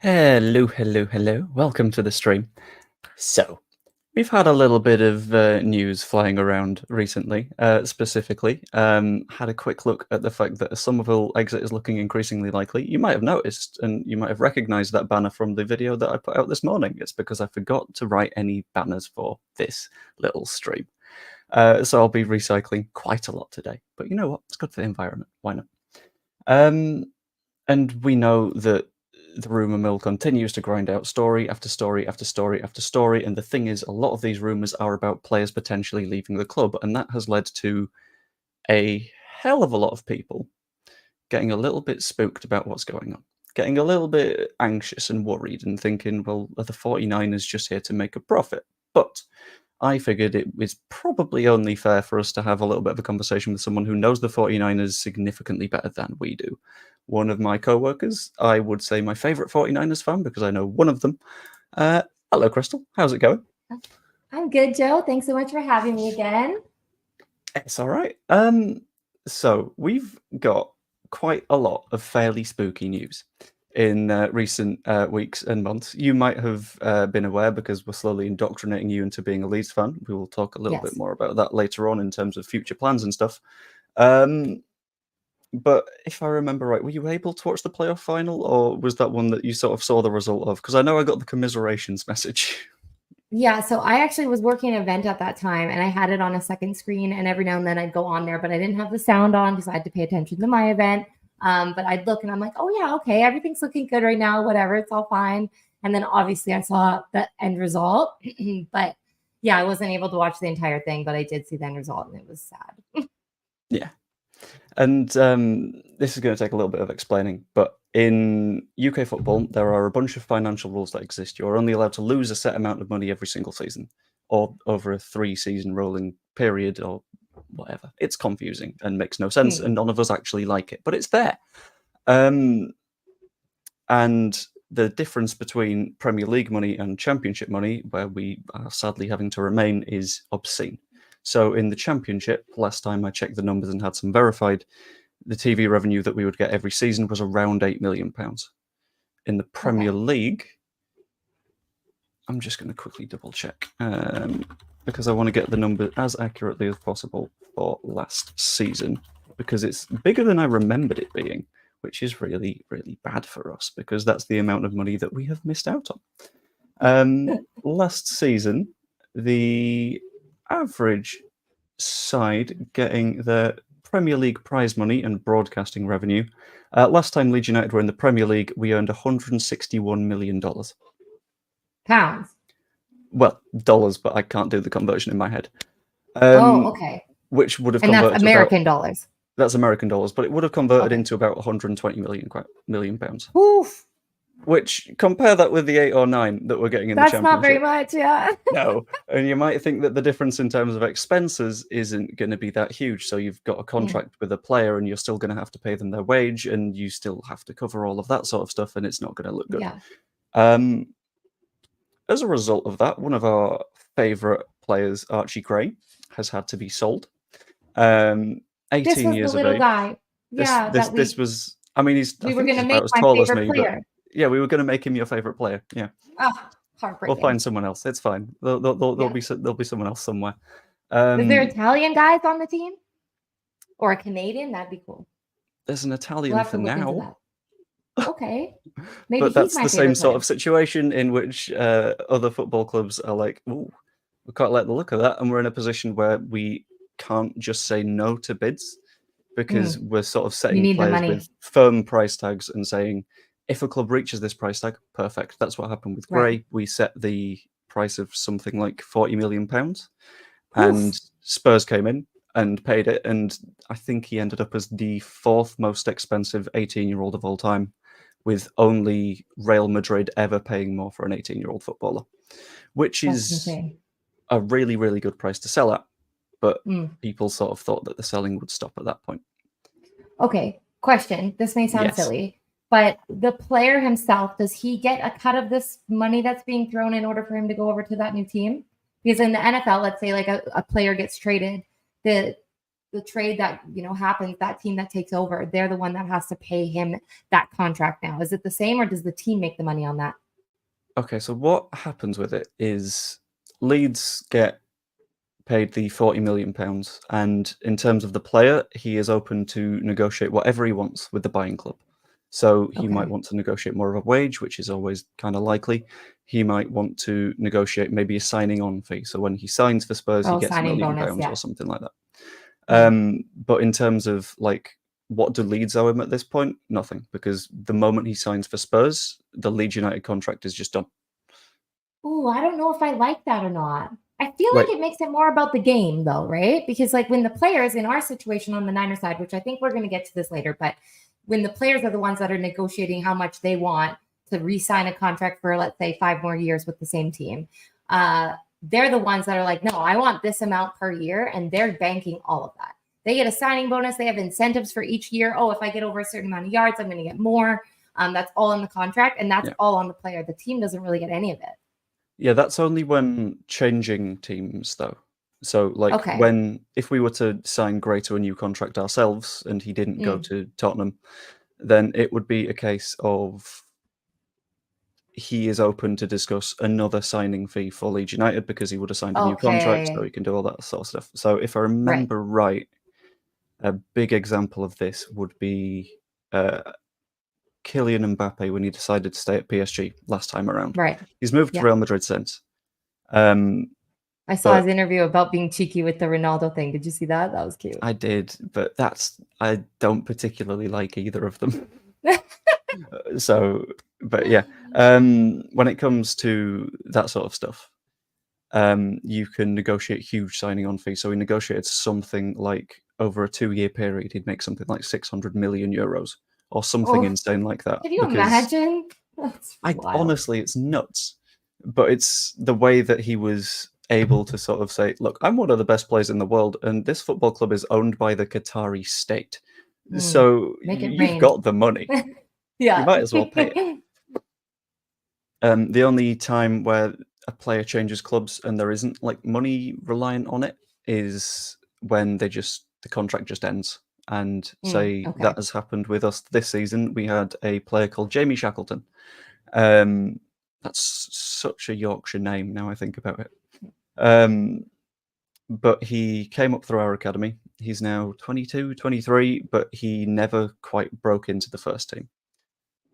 Hello, hello, hello. Welcome to the stream. So, we've had a little bit of news flying around recently. Specifically, had a quick look at the fact that a Somerville exit is looking increasingly likely. You might have noticed, and you might have recognised that banner from the video that I put out this morning. It's because I forgot to write any banners for this little stream. So I'll be recycling quite a lot today. But you know what? It's good for the environment. Why not? And we know that the rumour mill continues to grind out story after story after story after story. And the thing is, a lot of these rumours are about players potentially leaving the club. And that has led to a hell of a lot of people getting a little bit spooked about what's going on, getting a little bit anxious and worried and thinking, well, are the 49ers just here to make a profit? But I figured it was probably only fair for us to have a little bit of a conversation with someone who knows the 49ers significantly better than we do. One of my co-workers, I would say my favourite 49ers fan because I know one of them. Hello, Crystal. How's it going? I'm good, Joe. Thanks so much for having me again. It's all right. So we've got quite a lot of fairly spooky news in recent weeks and months. You might have been aware because we're slowly indoctrinating you into being a Leeds fan. We will talk a little bit more about that later on in terms of future plans and stuff. But if I remember right, were you able to watch the playoff final, or was that one that you sort of saw the result of? Because I know I got the commiserations message. Yeah, so I actually was working an event at that time, and I had it on a second screen, and every now and then I'd go on there, but I didn't have the sound on because I had to pay attention to my event. But I'd look, and I'm like, oh, yeah, okay, everything's looking good right now, whatever, it's all fine. And then obviously I saw the end result. But yeah, I wasn't able to watch the entire thing, but I did see the end result, and it was sad. Yeah. And this is going to take a little bit of explaining, but in UK football, there are a bunch of financial rules that exist. You're only allowed to lose a set amount of money every single season, or over a 3-season rolling period, or whatever. It's confusing and makes no sense, and none of us actually like it, but it's there. And the difference between Premier League money and Championship money, where we are sadly having to remain, is obscene. So in the Championship, last time I checked the numbers and had some verified, the TV revenue that we would get every season was around £8 million. In the Premier League, I'm just going to quickly double check because I want to get the number as accurately as possible for last season, because it's bigger than I remembered it being, which is really, really bad for us because that's the amount of money that we have missed out on. Last season, the average side getting the Premier League prize money and broadcasting revenue. Last time Leeds United were in the Premier League, we earned $161 million. Pounds? Well, dollars, but I can't do the conversion in my head. Okay. Which would have converted. And that's American dollars. That's American dollars, but it would have converted into about 120 million pounds. Oof. Which, compare that with the 8 or 9 that we're getting in the Championship. That's not very much, yeah. No, and you might think that the difference in terms of expenses isn't going to be that huge. So you've got a contract with a player and you're still going to have to pay them their wage and you still have to cover all of that sort of stuff and it's not going to look good. Yeah. As a result of that, one of our favourite players, Archie Gray, has had to be sold. 18 years of age. Guy. Yeah, this was. I mean, we were going to make my favorite player. Yeah, we were going to make him your favorite player. Yeah. Oh, heartbreaking. We'll find someone else. It's fine. There'll be someone else somewhere. Is there Italian guys on the team, or a Canadian? That'd be cool. There's an Italian for now. Okay, maybe. But that's the same sort of situation in which other football clubs are like, "Ooh, we can't let the look of that," and we're in a position where we can't just say no to bids because we're sort of setting players with firm price tags and saying, if a club reaches this price tag, perfect. That's what happened with Gray. Right. We set the price of something like £40 million, and Spurs came in and paid it, and I think he ended up as the 4th most expensive 18-year-old of all time, with only Real Madrid ever paying more for an 18-year-old footballer, which is a really, really good price to sell at. But people sort of thought that the selling would stop at that point. Okay, question. This may sound silly, but the player himself, does he get a cut of this money that's being thrown in order for him to go over to that new team? Because in the NFL, let's say like a player gets traded, the the trade that happens, that team that takes over, they're the one that has to pay him that contract now. Is it the same, or does the team make the money on that? Okay, so what happens with it is Leeds get paid the £40 million, and in terms of the player, he is open to negotiate whatever he wants with the buying club. So he might want to negotiate more of a wage, which is always kind of likely. He might want to negotiate maybe a signing on fee. So when he signs for Spurs, he gets £1 million or something like that. But in terms of like, what do Leeds owe him at this point? Nothing, because the moment he signs for Spurs, the Leeds United contract is just done. Oh, I don't know if I like that or not. I feel like it makes it more about the game, though, right? Because like when the players in our situation on the Niners side, which I think we're going to get to this later, but when the players are the ones that are negotiating how much they want to re-sign a contract for, let's say, 5 more years with the same team, they're the ones that are like, no, I want this amount per year, and they're banking all of that. They get a signing bonus. They have incentives for each year. Oh, if I get over a certain amount of yards, I'm going to get more. That's all in the contract, and that's all on the player. The team doesn't really get any of it. Yeah, that's only when changing teams, though. So, like, if we were to sign Gray to a new contract ourselves and he didn't go to Tottenham, then it would be a case of he is open to discuss another signing fee for Leeds United because he would have signed a new contract, so he can do all that sort of stuff. So, if I remember right, a big example of this would be Kylian Mbappe when he decided to stay at PSG last time around. Right. He's moved to Real Madrid since. I saw his interview about being cheeky with the Ronaldo thing. Did you see that? That was cute. I did, but I don't particularly like either of them. So, but yeah, when it comes to that sort of stuff, you can negotiate huge signing on fees. So he negotiated something like over a 2-year period, he'd make something like 600 million euros or something insane like that. Can you imagine? Honestly, it's nuts. But it's the way that he was able to sort of say, look, I'm one of the best players in the world, and this football club is owned by the Qatari state. So you've got the money. You might as well pay it. The only time where a player changes clubs and there isn't like money reliant on it is when the contract just ends. And that has happened with us this season. We had a player called Jamie Shackleton. That's such a Yorkshire name now I think about it. But he came up through our academy. He's now 22, 23, but he never quite broke into the first team.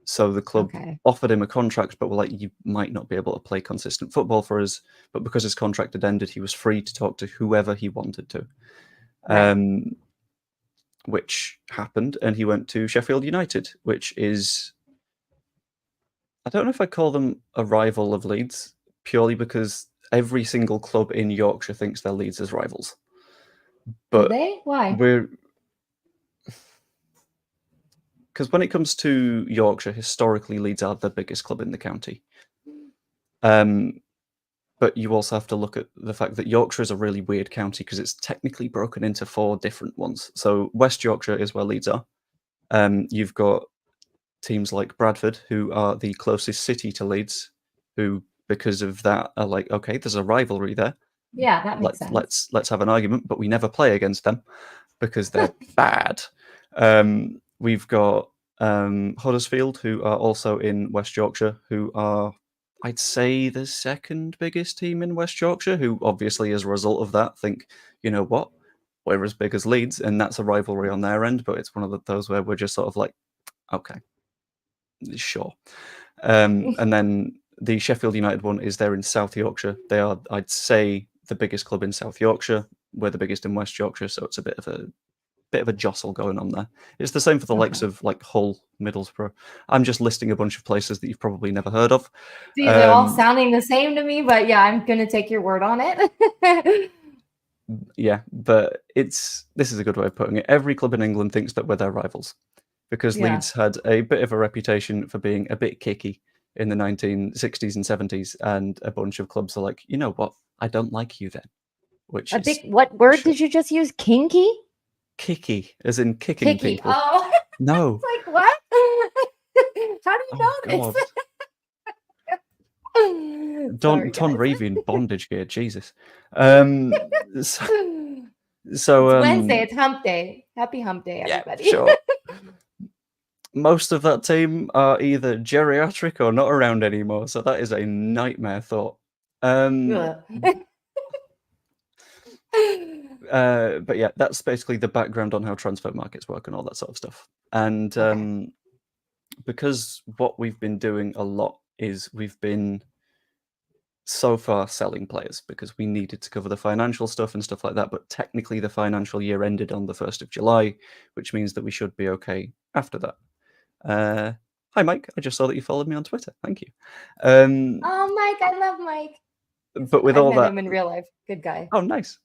So the club offered him a contract, but were like, you might not be able to play consistent football for us. But because his contract had ended, he was free to talk to whoever he wanted to. Which happened, and he went to Sheffield United, which is, I don't know if I call them a rival of Leeds, purely because every single club in Yorkshire thinks they're Leeds as rivals. But do they? Why? Because when it comes to Yorkshire, historically, Leeds are the biggest club in the county. But you also have to look at the fact that Yorkshire is a really weird county because it's technically broken into 4 different ones. So West Yorkshire is where Leeds are. You've got teams like Bradford, who are the closest city to Leeds, who, because of that, are like, okay, there's a rivalry there. Yeah, that makes sense. Let's have an argument, but we never play against them because they're bad. We've got Huddersfield, who are also in West Yorkshire, who are, I'd say, the second biggest team in West Yorkshire, who obviously, as a result of that, think, you know what, we're as big as Leeds, and that's a rivalry on their end, but it's one of those where we're just sort of like, okay, sure. And then the Sheffield United one is there in South Yorkshire. They are, I'd say, the biggest club in South Yorkshire. We're the biggest in West Yorkshire, so it's a bit of a jostle going on there. It's the same for the likes of like Hull, Middlesbrough. I'm just listing a bunch of places that you've probably never heard of. See, they're all sounding the same to me, but yeah, I'm going to take your word on it. Yeah, but this is a good way of putting it. Every club in England thinks that we're their rivals because Leeds had a bit of a reputation for being a bit kicky in the 1960s and 70s, and a bunch of clubs are like, you know what, I don't like you then. Which is what word did you just use? Kinky? Kicky, as in kicking people. Oh, no. It's like, what? How do you know this? Don Revy in bondage gear, Jesus. So It's Wednesday. It's hump day. Happy hump day, everybody. Yeah, sure. Most of that team are either geriatric or not around anymore, so that is a nightmare thought. Ugh. But yeah, that's basically the background on how transfer markets work and all that sort of stuff. And Okay. because what we've been doing a lot is we've been so far selling players because we needed to cover the financial stuff and stuff like that. But technically, the financial year ended on the 1st of July, which means that we should be okay after that. Hi, Mike. I just saw that you followed me on Twitter. Thank you. Oh, Mike. I love Mike. But with all I've met that, him in real life. Good guy. oh, nice.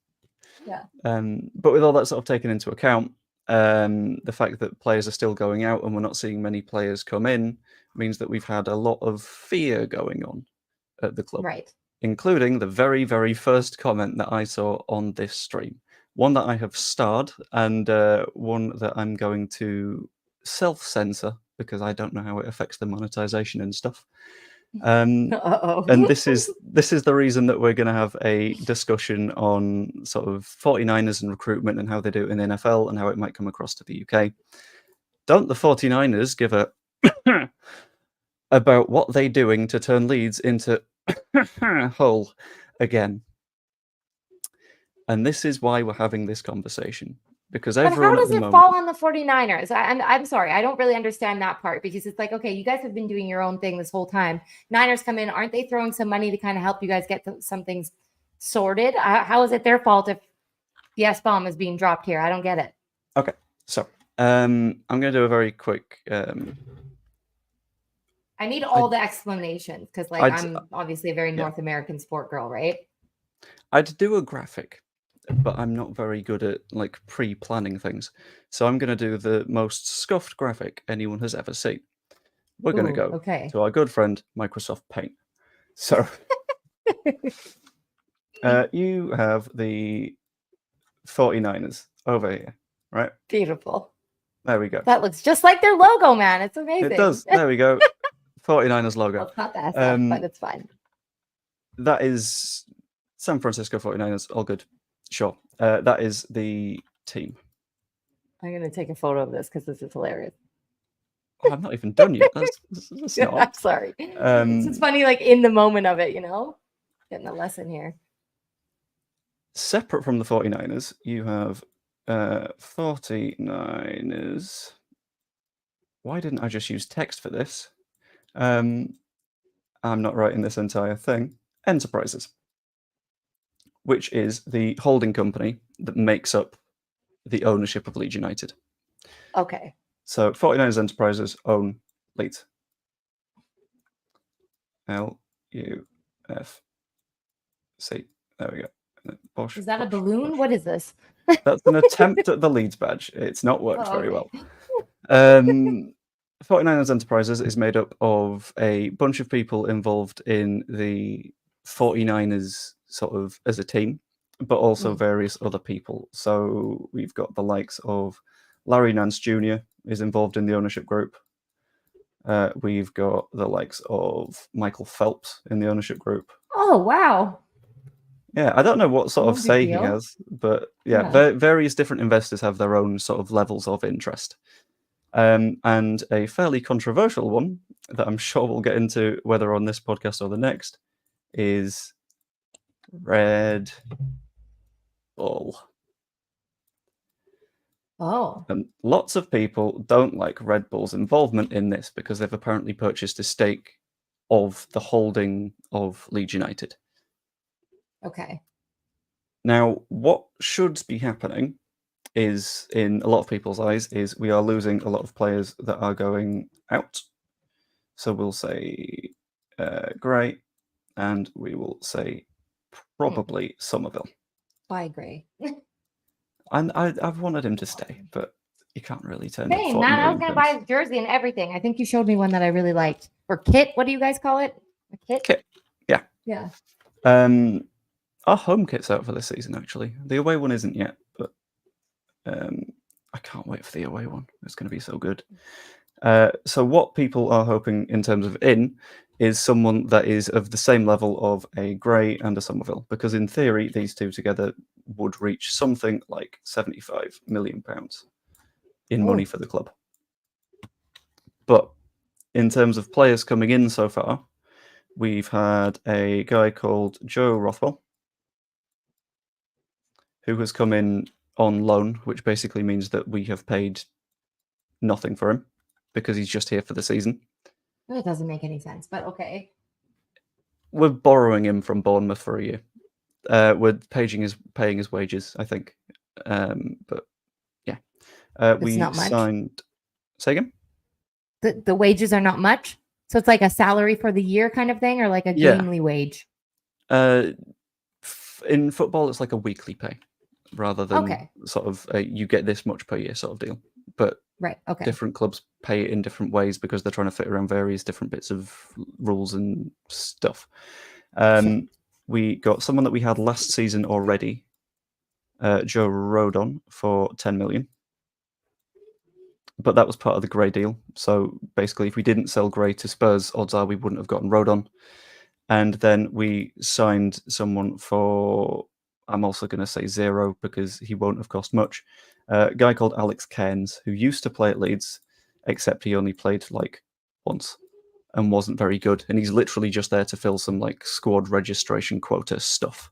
Yeah. But with all that sort of taken into account, the fact that players are still going out and we're not seeing many players come in means that we've had a lot of fear going on at the club, Right. including the very, very first comment that I saw on this stream. One that I have starred and one that I'm going to self-censor because I don't know how it affects the monetization and stuff. Uh-oh. And this is the reason that we're going to have a discussion on sort of 49ers and recruitment and how they do it in the NFL and how it might come across to the UK. Don't the 49ers give a about what they're doing to turn Leeds into Hull again? And this is why we're having this conversation. Because But everyone how at does the it moment, fall on the 49ers? I'm sorry. I don't really understand that part because it's like, okay, you guys have been doing your own thing this whole time. Niners come in. Aren't they throwing some money to kind of help you guys get some things sorted? How is it their fault if the S-bomb is being dropped here? I don't get it. Okay, so I'm going to do a very quick... I need all the explanations because I'm obviously a very North American sport girl, right? I'd do a graphic, but I'm not very good at like pre-planning things. So I'm going to do the most scuffed graphic anyone has ever seen. We're going to go to our good friend, Microsoft Paint. So you have the 49ers over here, right? Beautiful. There we go. That looks just like their logo, man. It's amazing. It does. There we go. 49ers logo. Well, it's not the SF, but it's fine. That is San Francisco 49ers. All good. Sure. That is the team. I'm going to take a photo of this because this is hilarious. Oh, I'm not even done yet. That's not. I'm sorry. It's just funny, like in the moment of it, getting a lesson here. Separate from the 49ers, you have 49ers. Why didn't I just use text for this? I'm not writing this entire thing. Enterprises, which is the holding company that makes up the ownership of Leeds United. Okay. So 49ers Enterprises own Leeds. LUFC. There we go. Bosh, is that a balloon? What is this? That's an attempt at the Leeds badge. It's not worked very well. 49ers Enterprises is made up of a bunch of people involved in the 49ers sort of as a team, but also various other people. So we've got the likes of Larry Nance Jr. is involved in the ownership group. We've got the likes of Michael Phelps in the ownership group. Oh, wow. Yeah, I don't know what sort of say he has, but yeah. Various different investors have their own sort of levels of interest. And a fairly controversial one that I'm sure we'll get into whether on this podcast or the next is Red Bull. Oh. And lots of people don't like Red Bull's involvement in this because they've apparently purchased a stake of the holding of Leeds United. Okay. Now, what should be happening is, in a lot of people's eyes, is we are losing a lot of players that are going out. So we'll say Gray, and we will say probably Somerville. Why Gray? And I've wanted him to stay, but you can't really turn Hey, man, I was going to buy his jersey and everything. I think you showed me one that I really liked. Or kit, what do you guys call it? A kit? Kit, yeah. Yeah. Our home kit's out for this season, actually. The away one isn't yet, but I can't wait for the away one. It's going to be so good. So what people are hoping in terms of in is someone that is of the same level of a Gray and a Somerville, because in theory, these two together would reach something like £75 million in money for the club. But in terms of players coming in so far, we've had a guy called Joe Rothwell, who has come in on loan, which basically means that we have paid nothing for him because he's just here for the season. That doesn't make any sense, but okay. We're borrowing him from Bournemouth for a year. We're paying his wages, I think. But yeah, we not much. signed. Say again. The wages are not much, so it's like a salary for the year kind of thing, or like a gamely wage. In football, it's like a weekly pay rather than Okay. sort of you get this much per year sort of deal. But Right. Okay. different clubs pay it in different ways because they're trying to fit around various different bits of rules and stuff. Sure. We got someone that we had last season already, Joe Rodon, for 10 million. But that was part of the Gray deal. So basically, if we didn't sell Gray to Spurs, odds are we wouldn't have gotten Rodon. And then we signed someone for, I'm also going to say 0 because he won't have cost much. A guy called Alex Cairns, who used to play at Leeds, except he only played like once and wasn't very good. And he's literally just there to fill some like squad registration quota stuff.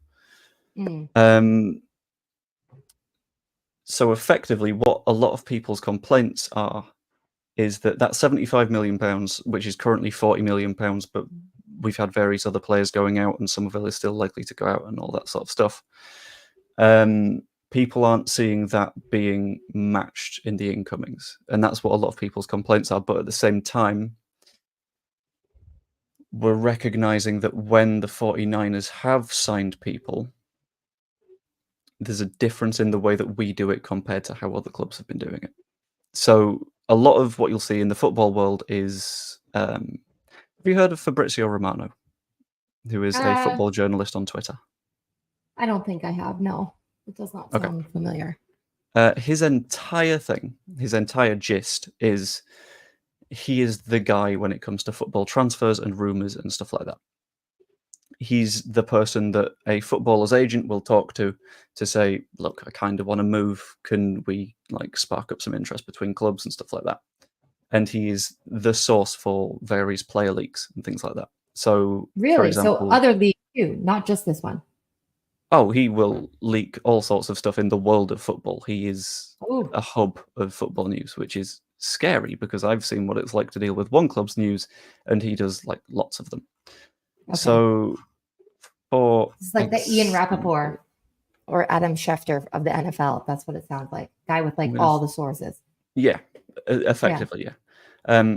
So effectively, what a lot of people's complaints are is that £75 million, which is currently £40 million, but we've had various other players going out and Somerville is still likely to go out and all that sort of stuff. People aren't seeing that being matched in the incomings. And that's what a lot of people's complaints are. But at the same time, we're recognizing that when the 49ers have signed people, there's a difference in the way that we do it compared to how other clubs have been doing it. So a lot of what you'll see in the football world is, have you heard of Fabrizio Romano, who is a football journalist on Twitter? I don't think I have. No, it does not sound familiar. His entire thing, his entire gist is he is the guy when it comes to football transfers and rumors and stuff like that. He's the person that a footballer's agent will talk to say, look, I kind of want to move. Can we like spark up some interest between clubs and stuff like that? And he is the source for various player leaks and things like that. So, really, for example, so other leagues too, not just this one. Oh, he will leak all sorts of stuff in the world of football. He is a hub of football news, which is scary because I've seen what it's like to deal with one club's news, and he does like lots of them. Okay. So, it's like the Ian Rappaport or Adam Schefter of the NFL. That's what it sounds like. Guy with like all the sources. Yeah, effectively, yeah.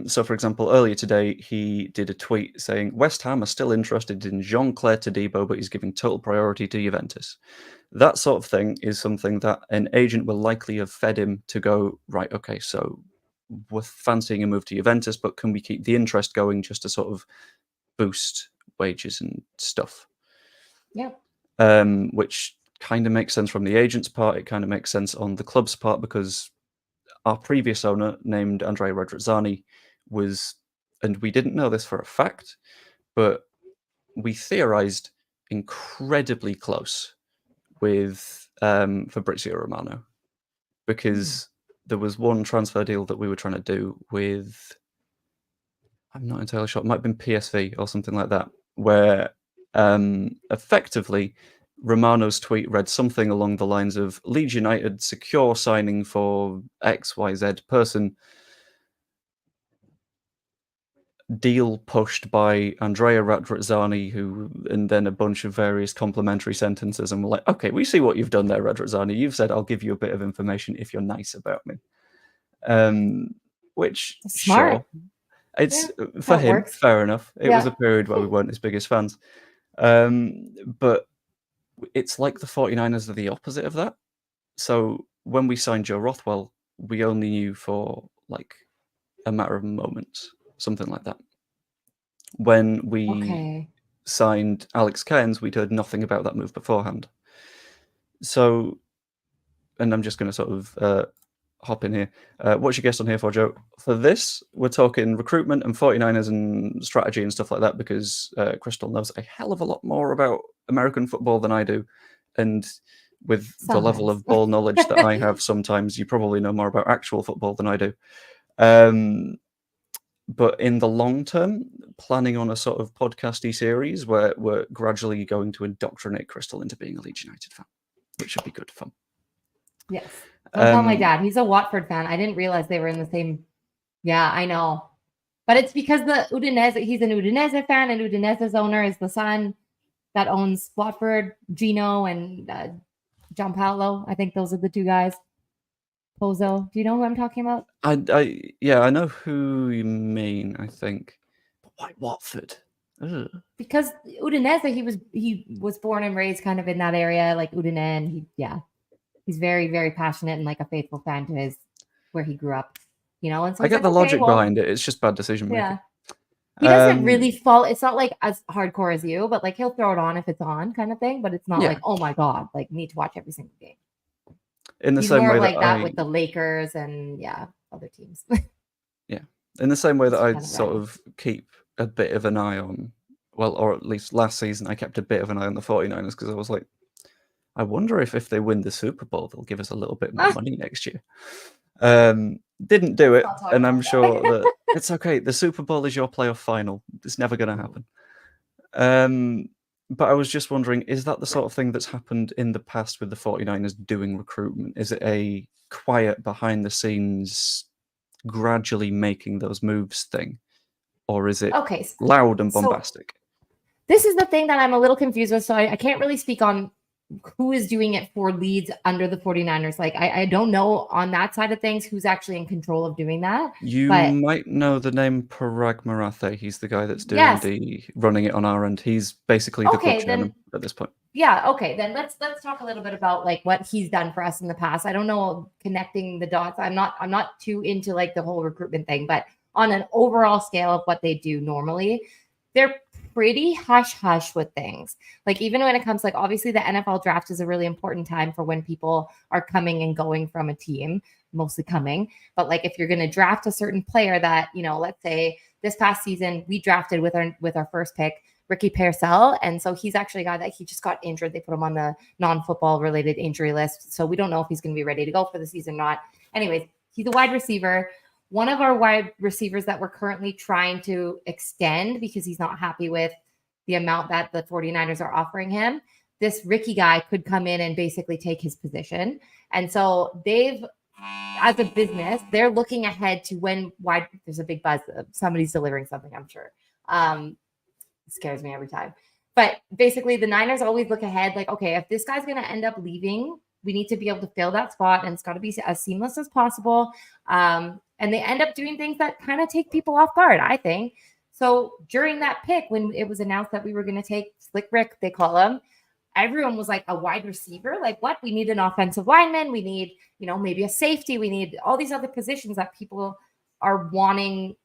So, for example, earlier today, he did a tweet saying West Ham are still interested in Jean-Claire Todibo, but he's giving total priority to Juventus. That sort of thing is something that an agent will likely have fed him to go, right, okay, so we're fancying a move to Juventus, but can we keep the interest going just to sort of boost wages and stuff? Yep. Which kind of makes sense from the agent's part. It kind of makes sense on the club's part because our previous owner, named Andrea Radrizzani, was, and we didn't know this for a fact, but we theorized incredibly close with Fabrizio Romano because there was one transfer deal that we were trying to do with, I'm not entirely sure, it might have been PSV or something like that, where effectively Romano's tweet read something along the lines of Leeds United secure signing for XYZ person, deal pushed by Andrea Radrizzani, and then a bunch of various complimentary sentences, and we're like, okay, we see what you've done there, Radrizzani. You've said I'll give you a bit of information if you're nice about me. Which, smart. Sure, it's for him, works. Fair enough. It was a period where we weren't his biggest fans. But it's like the 49ers are the opposite of that. So when we signed Joe Rothwell, we only knew for like a matter of moments, something like that. When we signed Alex Cairns, we'd heard nothing about that move beforehand. So, and I'm just going to sort of hop in here. What's your guest on here for, Joe? For this, we're talking recruitment and 49ers and strategy and stuff like that, because Crystal knows a hell of a lot more about American football than I do. And with the level of ball knowledge that I have, sometimes you probably know more about actual football than I do. But in the long term, planning on a sort of podcasty series where we're gradually going to indoctrinate Crystal into being a Leeds United fan, which should be good fun. Yes. Don't tell my dad. He's a Watford fan. I didn't realize they were in the same. Yeah, I know. But it's because he's an Udinese fan, and Udinese's owner is the son that owns Watford, Gino and Gianpaolo. I think those are the two guys. Pozzo. Do you know who I'm talking about? I know who you mean, I think. But why Watford? Ugh. Because Udinese, he was born and raised kind of in that area, like Udine, and he's very, very passionate and like a faithful fan to where he grew up, And so I get the logic behind it. It's just bad decision making. Yeah. He doesn't really fall. It's not like as hardcore as you, but like he'll throw it on if it's on, kind of thing. But it's not like, oh my god, like need to watch every single game. In the He's same more way like that with the Lakers and other teams. In the same way that I kind of sort of keep a bit of an eye on, well, or at least last season I kept a bit of an eye on the 49ers, because I was like, I wonder if they win the Super Bowl, they'll give us a little bit more money next year. Didn't do it, and I'm sure that it's okay. The Super Bowl is your playoff final. It's never going to happen. But I was just wondering, is that the sort of thing that's happened in the past with the 49ers doing recruitment? Is it a quiet, behind-the-scenes, gradually making those moves thing? Or is it loud and bombastic? This is the thing that I'm a little confused with. So I can't really speak on who is doing it for Leeds under the 49ers. Like, I don't know on that side of things who's actually in control of doing that. You might know the name Parag Marathe. He's the guy that's doing the running it on our end. He's basically the club chairman at this point. Yeah, okay. Then let's talk a little bit about like what he's done for us in the past. I don't know, connecting the dots. I'm not too into like the whole recruitment thing, but on an overall scale of what they do normally, they're pretty hush-hush with things. Like, even when it comes, like, obviously the NFL draft is a really important time for when people are coming and going from a team, mostly coming. But like, if you're going to draft a certain player that, let's say this past season, we drafted with our first pick, Ricky Pearsall. And so he's actually a guy that he just got injured. They put him on the non-football related injury list. So we don't know if he's going to be ready to go for the season or not. Anyways, he's a wide receiver. One of our wide receivers that we're currently trying to extend because he's not happy with the amount that the 49ers are offering him. This Ricky guy could come in and basically take his position. And so as a business, they're looking ahead to there's a big buzz. Somebody's delivering something, I'm sure. It scares me every time. But basically, the Niners always look ahead like, okay, if this guy's going to end up leaving, we need to be able to fill that spot, and it's got to be as seamless as possible. And they end up doing things that kind of take people off guard, I think. So during that pick, when it was announced that we were going to take Slick Rick, they call him, everyone was like, a wide receiver? Like, what? We need an offensive lineman. We need, maybe a safety. We need all these other positions that people are wanting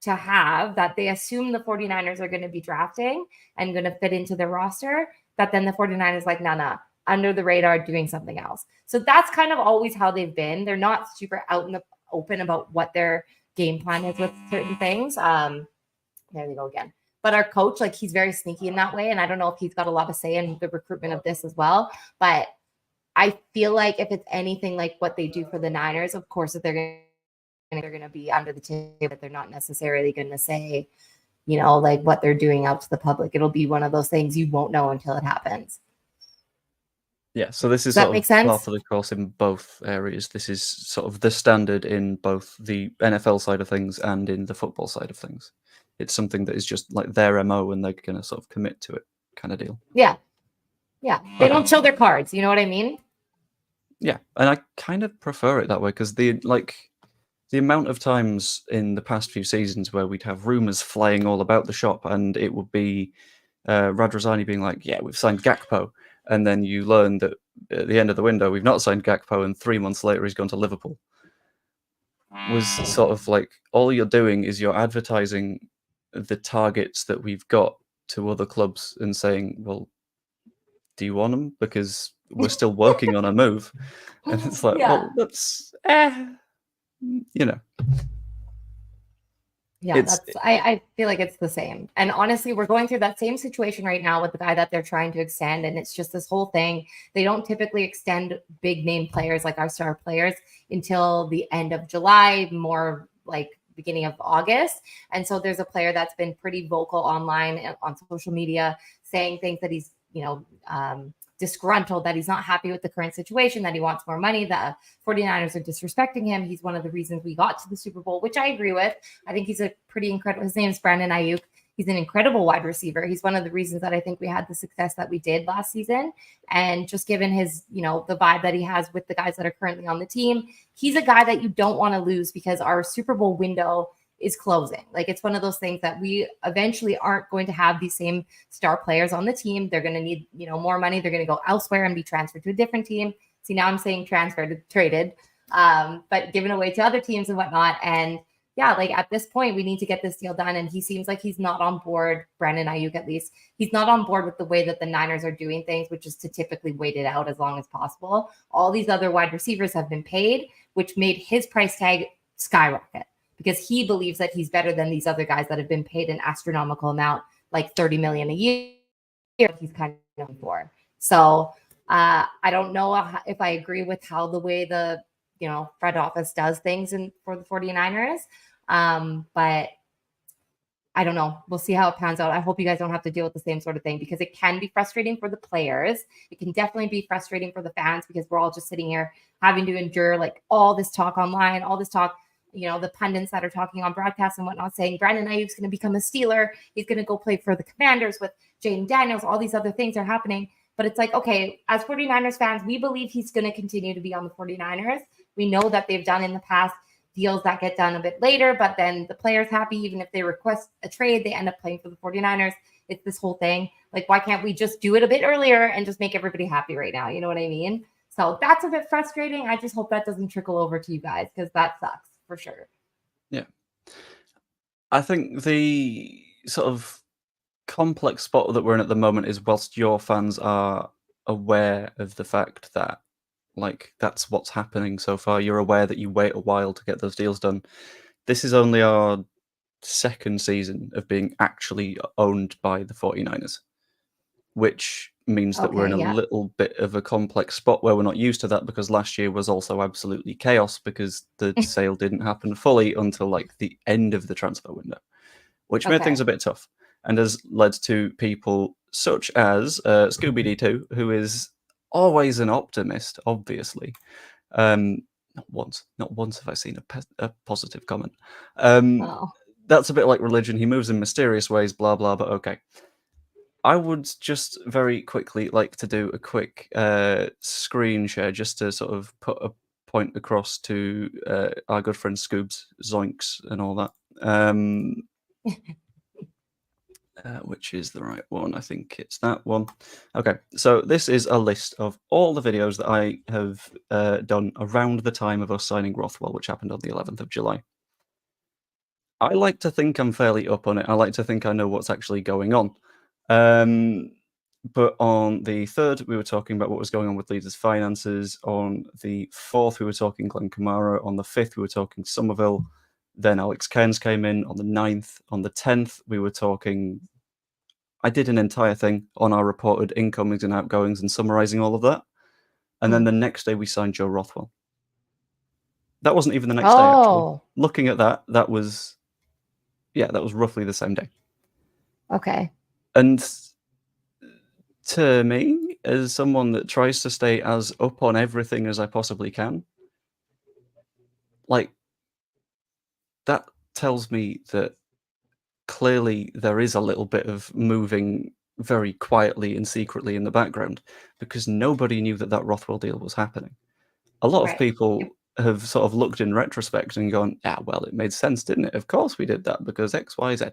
to have, that they assume the 49ers are going to be drafting and going to fit into their roster, that then the 49ers like, nah, under the radar doing something else. So that's kind of always how they've been. They're not super out in the open about what their game plan is with certain things. There we go again. But our coach, like, he's very sneaky in that way. And I don't know if he's got a lot of say in the recruitment of this as well. But I feel like if it's anything like what they do for the Niners, of course, if they're going to be under the table, but they're not necessarily going to say, like what they're doing out to the public. It'll be one of those things you won't know until it happens. Yeah, so this is sort of part of the course in both areas. This is sort of the standard in both the NFL side of things and in the football side of things. It's something that is just like their MO, and they're going to sort of commit to it kind of deal. Yeah. They don't show their cards. You know what I mean? Yeah, and I kind of prefer it that way, because the amount of times in the past few seasons where we'd have rumors flying all about the shop, and it would be Radrazani being like, yeah, we've signed Gakpo. And then you learn that at the end of the window, we've not signed Gakpo, and 3 months later, he's gone to Liverpool. Was sort of like, all you're doing is you're advertising the targets that we've got to other clubs and saying, well, do you want them? Because we're still working on a move. And it's like, well, that's, you know. Yeah, I feel like it's the same. And honestly, we're going through that same situation right now with the guy that they're trying to extend. And it's just this whole thing. They don't typically extend big name players like our star players until the end of July, more like beginning of August. And so there's a player that's been pretty vocal online and on social media saying things that he's, disgruntled, that he's not happy with the current situation, that he wants more money, that 49ers are disrespecting him. He's one of the reasons we got to the Super Bowl, which I agree with. I think he's a pretty incredible. His name is Brandon Ayuk. He's an incredible wide receiver. He's one of the reasons that I think we had the success that we did last season. And just given his, the vibe that he has with the guys that are currently on the team, he's a guy that you don't want to lose because our Super Bowl window is closing. Like, it's one of those things that we eventually aren't going to have these same star players on the team. They're going to need, more money. They're going to go elsewhere and be transferred to a different team. See, now I'm saying transferred, traded, but given away to other teams and whatnot. And yeah, like at this point, we need to get this deal done. And he seems like he's not on board, Brandon Ayuk at least. He's not on board with the way that the Niners are doing things, which is to typically wait it out as long as possible. All these other wide receivers have been paid, which made his price tag skyrocket, because he believes that he's better than these other guys that have been paid an astronomical amount, like $30 million a year. He's kind of for. So I don't know if I agree with how the way the front office does things for the 49ers, but I don't know. We'll see how it pans out. I hope you guys don't have to deal with the same sort of thing, because it can be frustrating for the players. It can definitely be frustrating for the fans, because we're all just sitting here having to endure like all this talk online, all this talk. The pundits that are talking on broadcast and whatnot saying Brandon Ayuk's going to become a Steeler. He's going to go play for the Commanders with Jaden Daniels. All these other things are happening. But it's like, okay, as 49ers fans, we believe he's going to continue to be on the 49ers. We know that they've done in the past deals that get done a bit later, but then the player's happy. Even if they request a trade, they end up playing for the 49ers. It's this whole thing. Like, why can't we just do it a bit earlier and just make everybody happy right now? You know what I mean? So that's a bit frustrating. I just hope that doesn't trickle over to you guys, because that sucks. For sure. Yeah. I think the sort of complex spot that we're in at the moment is, whilst your fans are aware of the fact that, like, that's what's happening so far, you're aware that you wait a while to get those deals done. This is only our second season of being actually owned by the 49ers, which means that we're in a little bit of a complex spot where we're not used to that, because last year was also absolutely chaos because the sale didn't happen fully until like the end of the transfer window, which made things a bit tough and has led to people such as Scooby-Doo, who is always an optimist, obviously. Not once have I seen a positive comment. That's a bit like religion. He moves in mysterious ways, blah, blah, but okay. I would just very quickly like to do a quick screen share just to sort of put a point across to our good friend Scoobs, Zoinks, and all that. Which is the right one. I think it's that one. Okay, so this is a list of all the videos that I have done around the time of us signing Rothwell, which happened on the 11th of July. I like to think I'm fairly up on it. I like to think I know what's actually going on. But on the 3rd, we were talking about what was going on with Leeds' finances. On the 4th, we were talking Glenn Kamara. On the 5th, we were talking Somerville. Then Alex Cairns came in on the 9th. On the 10th, we were talking... I did an entire thing on our reported incomings and outgoings and summarising all of that. And then the next day, we signed Joe Rothwell. That wasn't even the next day, actually. Looking at that, that was roughly the same day. Okay. And to me, as someone that tries to stay as up on everything as I possibly can, like, that tells me that clearly there is a little bit of moving very quietly and secretly in the background, because nobody knew that Rothwell deal was happening. A lot of people have sort of looked in retrospect and gone, yeah, well, it made sense, didn't it? Of course we did that because X, Y, Z.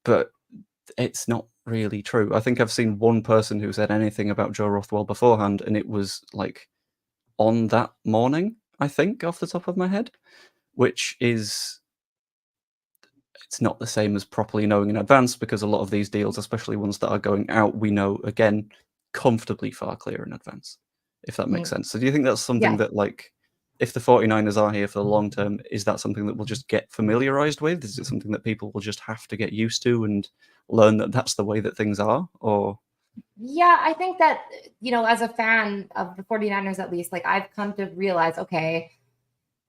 But it's not really true. I think I've seen one person who said anything about Joe Rothwell beforehand, and it was like on that morning, I think, off the top of my head, which is... It's not the same as properly knowing in advance, because a lot of these deals, especially ones that are going out, we know, again, comfortably far clear in advance, if that makes sense. So do you think that's something that, like, if the 49ers are here for the long term, is that something that we'll just get familiarized with? Is it something that people will just have to get used to and learn that that's the way that things are? Or Yeah, I think that, as a fan of the 49ers, at least, like I've come to realize, okay,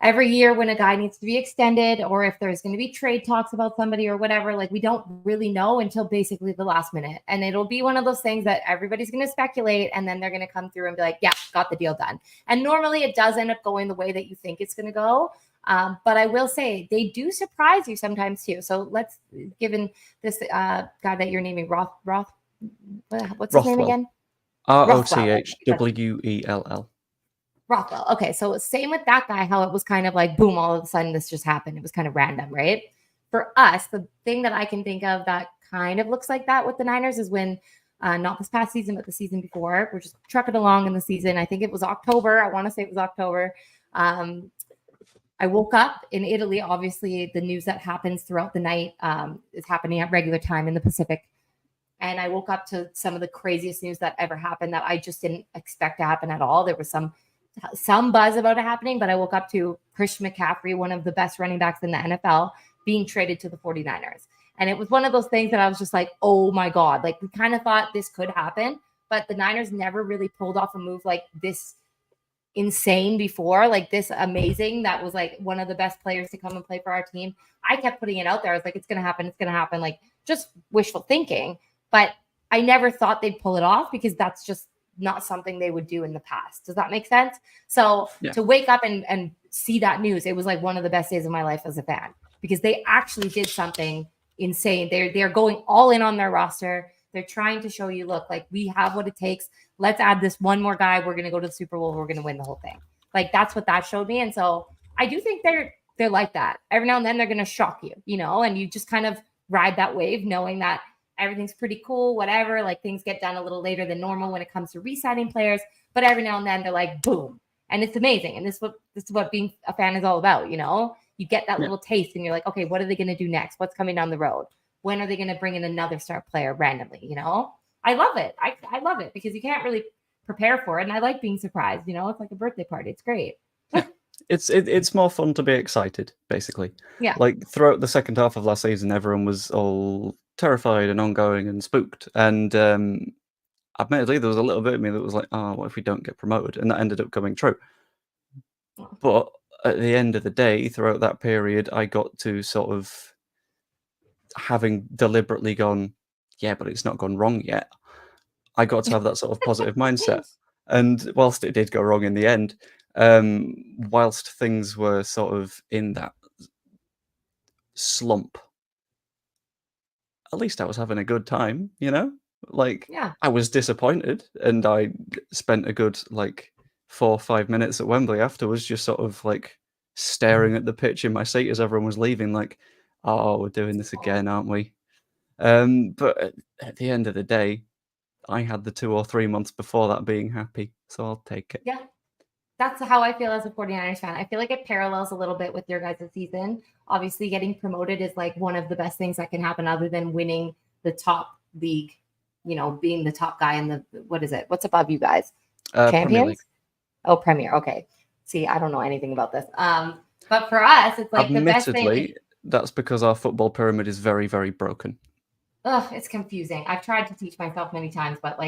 every year when a guy needs to be extended or if there's going to be trade talks about somebody or whatever, like we don't really know until basically the last minute. And it'll be one of those things that everybody's going to speculate and then they're going to come through and be like, yeah, got the deal done. And normally it does end up going the way that you think it's going to go. But I will say they do surprise you sometimes too. So let's, given this guy that you're naming, what's his name again? Rothwell. Rothwell. Okay, so same with that guy, how it was kind of like, boom, all of a sudden this just happened. It was kind of random, right? For us, the thing that I can think of that kind of looks like that with the Niners is when, not this past season, but the season before, we're just trucking along in the season. I think it was October. I want to say it was October. I woke up in Italy. Obviously, the news that happens throughout the night is happening at regular time in the Pacific. And I woke up to some of the craziest news that ever happened that I just didn't expect to happen at all. There was some buzz about it happening, but I woke up to Christian McCaffrey, one of the best running backs in the NFL, being traded to the 49ers. And it was one of those things that I was just like, oh my God, like we kind of thought this could happen, but the Niners never really pulled off a move like this insane before, like this amazing. That was like one of the best players to come and play for our team. I kept putting it out there. I was like, it's going to happen. It's going to happen. Like just wishful thinking, but I never thought they'd pull it off because that's just not something they would do in the past. Does that make sense? So to wake up and see that news, it was like one of the best days of my life as a fan because they actually did something insane. They're going all in on their roster. They're trying to show you, look, like we have what it takes. Let's add this one more guy. We're going to go to the Super Bowl. We're going to win the whole thing. Like that's what that showed me. And so I do think they're like that. Every now and then they're going to shock you, and you just kind of ride that wave knowing that everything's pretty cool, whatever. Like things get done a little later than normal when it comes to re-signing players, but every now and then they're like, boom. And it's amazing. And this is what being a fan is all about. You get that little taste and you're like, okay, what are they going to do next? What's coming down the road? When are they going to bring in another star player randomly? I love it. I love it because you can't really prepare for it. And I like being surprised, it's like a birthday party. It's great. It's more fun to be excited, basically. Yeah. Like throughout the second half of last season, everyone was all terrified and ongoing and spooked. And admittedly, there was a little bit of me that was like, oh, what if we don't get promoted? And that ended up coming true. But at the end of the day, throughout that period, I got to sort of, having deliberately gone, yeah, but it's not gone wrong yet. I got to have that sort of positive mindset. And whilst it did go wrong in the end, whilst things were sort of in that slump, at least I was having a good time, Like, I was disappointed, and I spent a good, 4 or 5 minutes at Wembley afterwards, just sort of, staring at the pitch in my seat as everyone was leaving, like, oh, we're doing this again, aren't we? But at the end of the day, I had the 2 or 3 months before that being happy, so I'll take it. Yeah. That's how I feel as a 49ers fan. I feel like it parallels a little bit with your guys' season. Obviously, getting promoted is like one of the best things that can happen other than winning the top league, being the top guy in the, what is it? What's above you guys? Champions? Oh, Premier. Okay. See, I don't know anything about this. But for us, it's like the best thing. Admittedly, that's because our football pyramid is very, very broken. Ugh, it's confusing. I've tried to teach myself many times, but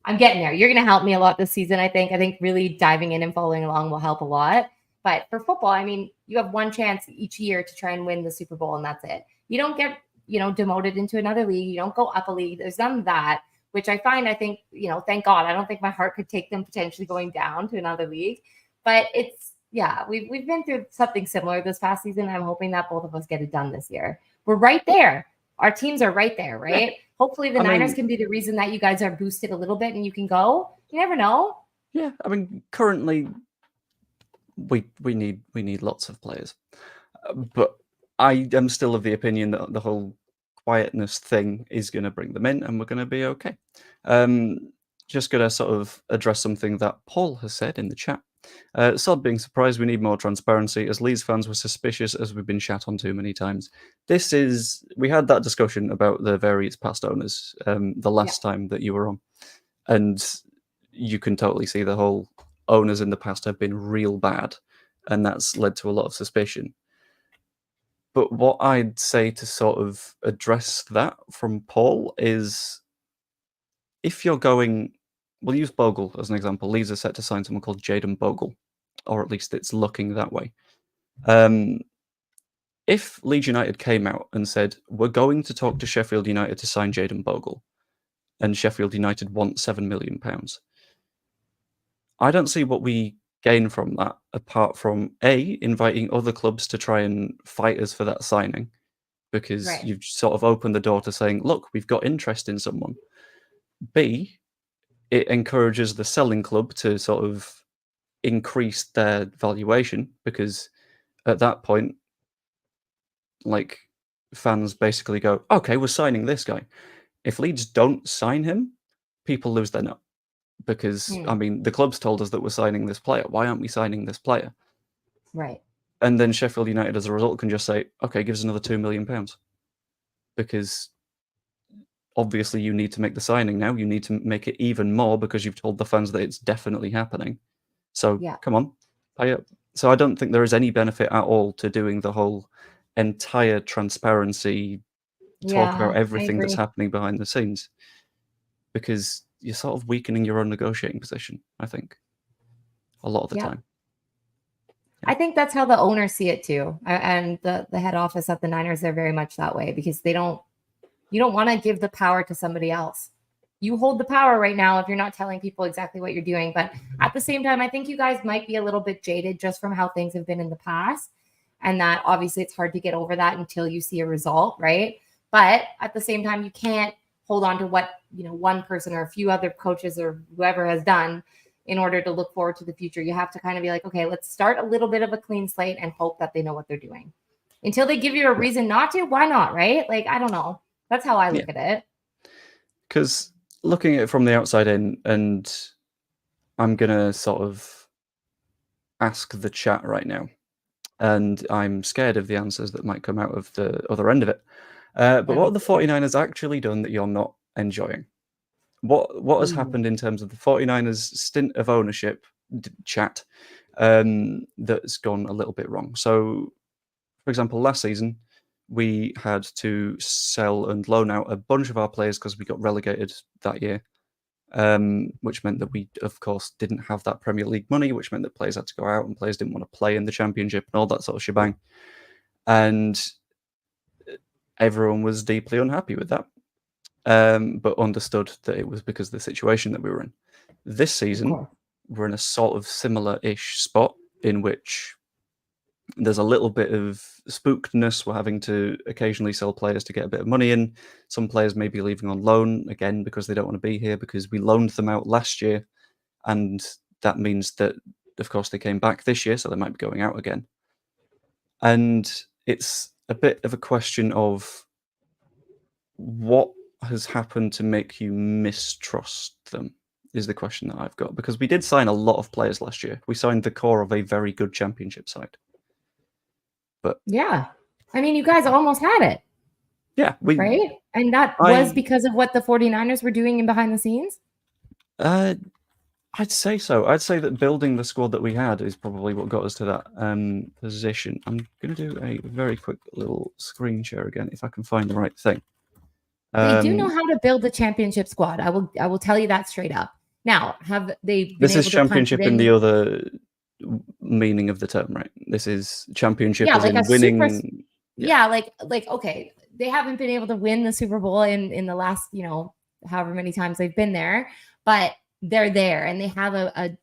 I'm getting there. You're going to help me a lot this season, I think. I think really diving in and following along will help a lot. But for football, I mean, you have one chance each year to try and win the Super Bowl, and that's it. You don't get, demoted into another league. You don't go up a league. There's none of that, which I think, thank God. I don't think my heart could take them potentially going down to another league. But we've been through something similar this past season. I'm hoping that both of us get it done this year. We're right there. Our teams are right there, right? Yeah. Hopefully the Niners can be the reason that you guys are boosted a little bit and you can go. You never know. Yeah, I mean, currently we need lots of players, but I am still of the opinion that the whole quietness thing is going to bring them in, and we're going to be okay. Just going to sort of address something that Paul has said in the chat. Sod being surprised, we need more transparency. As Leeds fans, were suspicious as we've been shat on too many times. We had that discussion about the various past owners the last time that you were on, and you can totally see the whole, owners in the past have been real bad, and that's led to a lot of suspicion. But what I'd say to sort of address that from Paul is, if you're going, we'll use Bogle as an example. Leeds are set to sign someone called Jayden Bogle, or at least it's looking that way. If Leeds United came out and said, we're going to talk to Sheffield United to sign Jayden Bogle, and Sheffield United want £7 million, I don't see what we gain from that, apart from A, inviting other clubs to try and fight us for that signing, because Right. you've sort of opened the door to saying, look, we've got interest in someone. B, it encourages the selling club to sort of increase their valuation, because at that point, like, fans basically go, okay, we're signing this guy. If Leeds don't sign him, people lose their nut. Because, I mean, the club's told us that we're signing this player. Why aren't we signing this player? Right. And then Sheffield United, as a result, can just say, okay, give us another £2 million. Because obviously you need to make the signing now. You need to make it even more because you've told the fans that it's definitely happening. So come on, pay up. So I don't think there is any benefit at all to doing the whole entire transparency, talk about everything that's happening behind the scenes, because you're sort of weakening your own negotiating position, I think, a lot of the time. I think that's how the owners see it too. And the head office at the Niners, they're very much that way, because you don't want to give the power to somebody else. You hold the power right now if you're not telling people exactly what you're doing. But at the same time, I think you guys might be a little bit jaded just from how things have been in the past. And that obviously it's hard to get over that until you see a result, right? But at the same time, you can't hold on to what, one person or a few other coaches or whoever has done in order to look forward to the future. You have to kind of be like, okay, let's start a little bit of a clean slate and hope that they know what they're doing. Until they give you a reason not to, why not, right? Like, I don't know. That's how I look at it. Because looking at it from the outside in, and I'm going to sort of ask the chat right now, and I'm scared of the answers that might come out of the other end of it. But what have the 49ers actually done that you're not enjoying? What has happened in terms of the 49ers stint of ownership chat that's gone a little bit wrong? So, for example, last season, we had to sell and loan out a bunch of our players because we got relegated that year, which meant that we, of course, didn't have that Premier League money, which meant that players had to go out and players didn't want to play in the Championship and all that sort of shebang. And everyone was deeply unhappy with that, but understood that it was because of the situation that we were in. This season, we're in a sort of similar-ish spot in which there's a little bit of spookedness. We're having to occasionally sell players to get a bit of money in. Some players may be leaving on loan, again, because they don't want to be here, because we loaned them out last year. And that means that, of course, they came back this year, so they might be going out again. And it's a bit of a question of what has happened to make you mistrust them, is the question that I've got. Because we did sign a lot of players last year. We signed the core of a very good Championship side. But yeah, I mean, you guys almost had it. Yeah. Right? And that was because of what the 49ers were doing in behind the scenes? I'd say so. I'd say that building the squad that we had is probably what got us to that position. I'm going to do a very quick little screen share again, if I can find the right thing. They do know how to build a championship squad. I will tell you that straight up. Now, have they been This able is to championship in the other meaning of the term, right? This is championship as like in winning. Like okay, they haven't been able to win the Super Bowl in the last, however many times they've been there, but they're there and they have a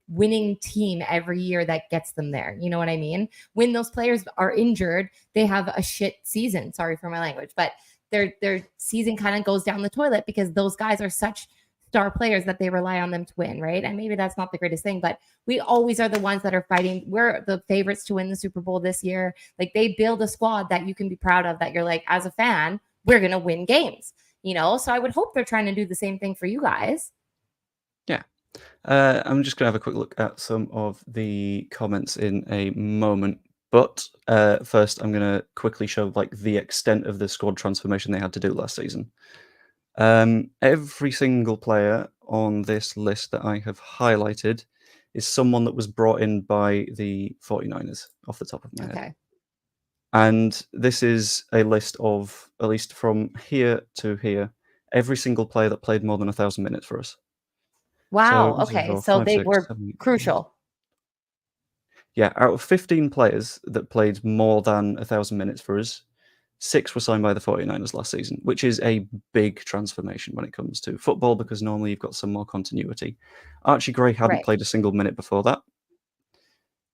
winning team every year that gets them there. You know what I mean? When those players are injured, they have a shit season. Sorry for my language, but their season kind of goes down the toilet because those guys are such star players that they rely on them to win, right? And maybe that's not the greatest thing, but we always are the ones that are fighting. We're the favorites to win the Super Bowl this year. Like, they build a squad that you can be proud of, that you're like, as a fan, we're going to win games, So I would hope they're trying to do the same thing for you guys. Yeah. I'm just going to have a quick look at some of the comments in a moment. But first, I'm going to quickly show the extent of the squad transformation they had to do last season. Every single player on this list that I have highlighted is someone that was brought in by the 49ers off the top of my head. Okay. And this is a list of, at least from here to here, every single player that played more than 1,000 minutes for us. Wow. So, Okay. 4, So 5, they 6, were 7, 8, 9. crucial. Yeah, out of 15 players that played more than 1,000 minutes for us, 6 were signed by the 49ers last season, which is a big transformation when it comes to football, because normally you've got some more continuity. Archie Gray hadn't Right. played a single minute before that.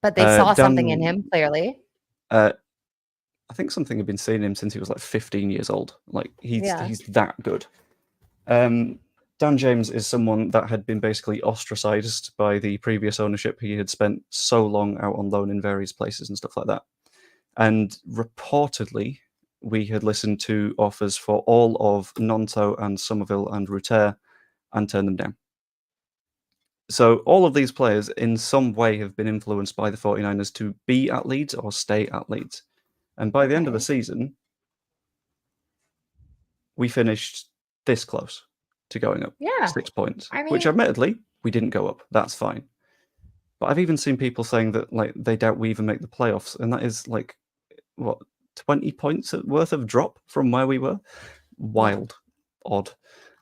But they saw something in Dan, him, clearly. I think something had been seeing him since he was like 15 years old. Like he's that good. Dan James is someone that had been basically ostracized by the previous ownership. He had spent so long out on loan in various places and stuff like that. And reportedly, we had listened to offers for all of Nonto and Somerville and Ruter and turned them down. So all of these players in some way have been influenced by the 49ers to be at Leeds or stay at Leeds. And by the end of the season, we finished this close to going up. Yeah. 6 points. I mean, which admittedly, we didn't go up. That's fine. But I've even seen people saying that like they doubt we even make the playoffs. And that is like, what, 20 points worth of drop from where we were? Wild. Odd.